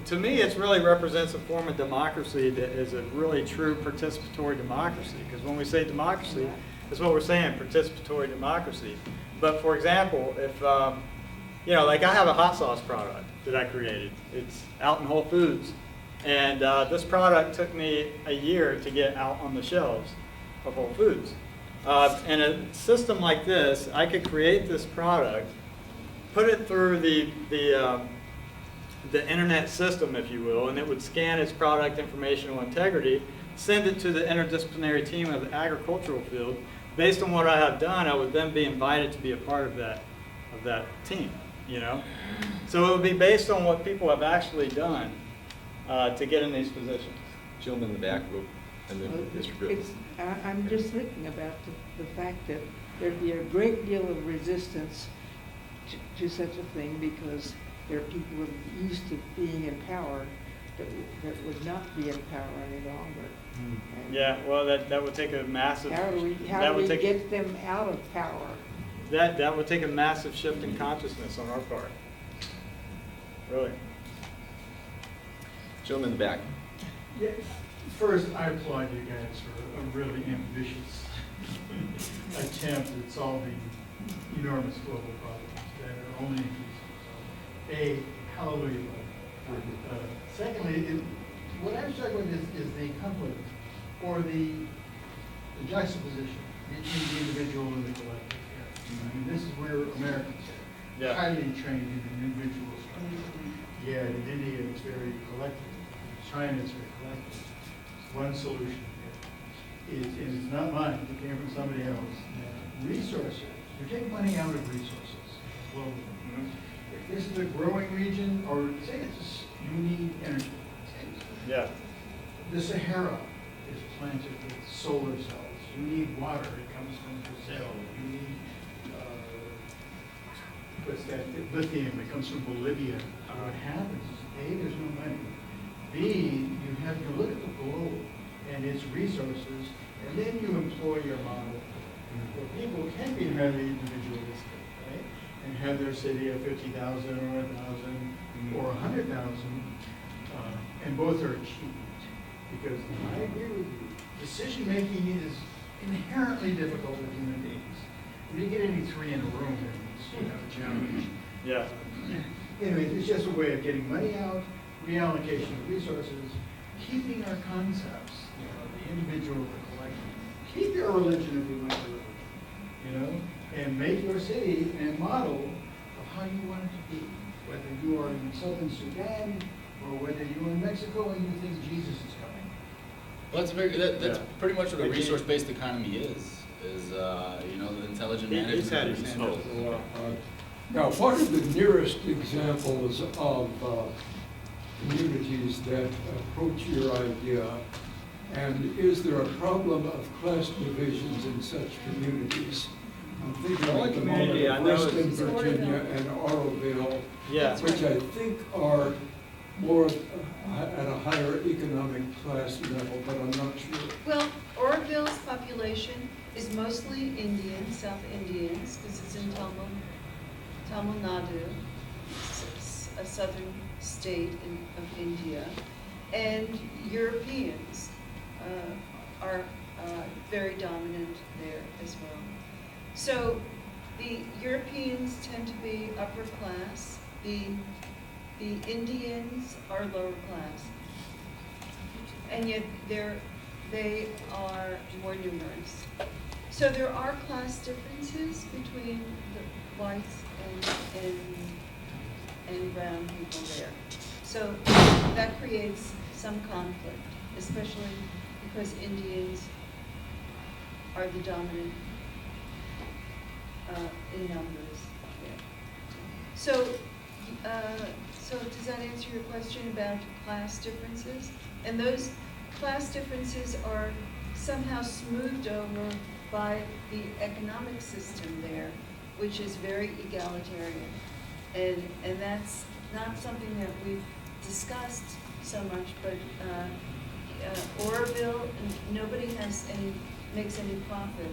to me, it really represents a form of democracy that is a really true participatory democracy. Because when we say democracy, that's what we're saying, participatory democracy. But for example, if, like I have a hot sauce product that I created. It's out in Whole Foods. And this product took me a year to get out on the shelves of Whole Foods. In a system like this, I could create this product, put it through the internet system, if you will, and it would scan its product informational integrity, send it to the interdisciplinary team of the agricultural field. Based on what I have done, I would then be invited to be a part of that team, you know? So it would be based on what people have actually done to get in these positions. Gentleman in the back, and then Mr. Griffith. I'm just thinking about the fact that there'd be a great deal of resistance to such a thing, because there are people that are used to being in power that would not be in power any longer. And Yeah, well, that would take a massive. How do we get them out of power? That would take a massive shift in consciousness on our part. Really. Gentleman in the back. Yeah, first, I applaud you guys for a really ambitious attempt at solving enormous global problems that are only increasing. So, hallelujah. Secondly, what I'm struggling with is the conflict or the juxtaposition between the individual and the collective here. I mean, this is where Americans are highly trained in an individual structure. Yeah, in India it's very collective. China is very collective. One solution here is, and it's not mine, it came from somebody else. Resources. You take money out of resources. Well, if this is a growing region, or say you need energy. Yeah. The Sahara is planted with solar cells. You need water. It comes from Brazil. You need what's that? Lithium. It comes from Bolivia. What happens is A, there's no money. B, you look at the globe and its resources, and then you employ your model where people can be highly individualistic, right? And have their city of 50,000 or 1,000 or 100,000, and both are achieved. Because I agree with you, decision making is inherently difficult with human beings. When you get any three in a room, it's a challenge. Yeah. Anyway, it's just a way of getting money out, reallocation of resources, keeping our concepts, the individual, the collective. Keep your religion if you want your religion, and make your city a model of how you want it to be. Whether you are in southern Sudan or whether you're in Mexico and you think Jesus is coming. Well, that's pretty much what a resource-based economy is the intelligent management. He's had of his hand up resources. for a while. Now, what are the nearest examples of communities that approach your idea? And is there a problem of class divisions in such communities? I'm thinking The only at the community moment I of know Western is Virginia and Oroville, Yeah. which I think are more at a higher economic class level, but I'm not sure. Well, Oroville's population is mostly Indian, South Indians, because it's in Tamil Nadu. a southern state of India, and Europeans are very dominant there as well. So the Europeans tend to be upper class, the Indians are lower class, and yet they are more numerous. So there are class differences between the whites and brown people there. So that creates some conflict, especially because Indians are the dominant in numbers. Yeah. So does that answer your question about class differences? And those class differences are somehow smoothed over by the economic system there, which is very egalitarian. And that's not something that we've discussed so much, but Oroville, nobody makes any profit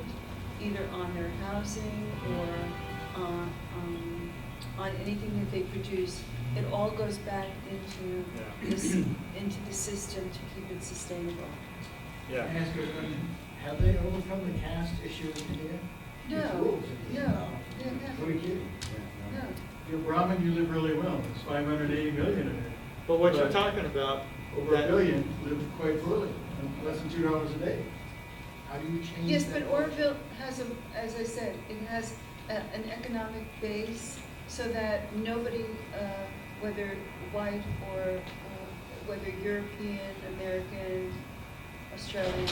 either on their housing or on anything that they produce. It all goes back into into the system to keep it sustainable. Yeah. Can I ask you a question? Have they overcome the caste issue in India? No, they haven't. Who are you kidding? No. If you're Brahmin, you live really well. There's 580 million in it. But what you're talking about, Over a billion live quite poorly, on less than $2 a day. How do you change Yes, that? but Oroville has as I said, it has an economic base so that nobody, whether white or whether European, American, Australian,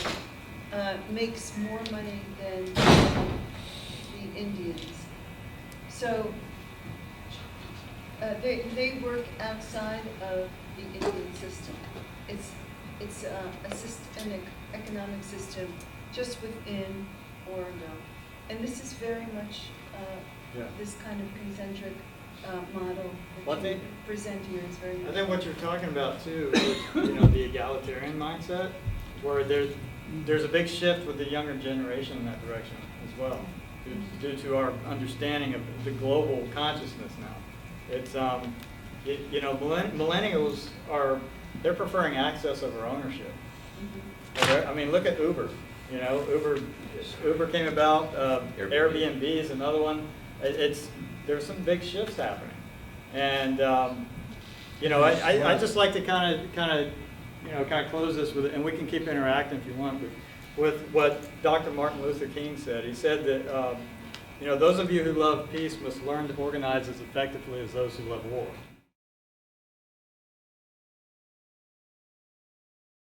makes more money than the Indians. So they work outside of the Indian system. It's an economic system just within Oroville. And this is very much this kind of concentric model Well, I that you think- present here is very much. I think what you're talking about too is, the egalitarian mindset, where there's a big shift with the younger generation in that direction as well, due to our understanding of the global consciousness now. It's, millennials they're preferring access over ownership. I mean, look at Uber. Uber came about. Airbnb is another one. There's some big shifts happening, and I just like to kind of close this with, and we can keep interacting if you want, with what Dr. Martin Luther King said. He said that those of you who love peace must learn to organize as effectively as those who love war.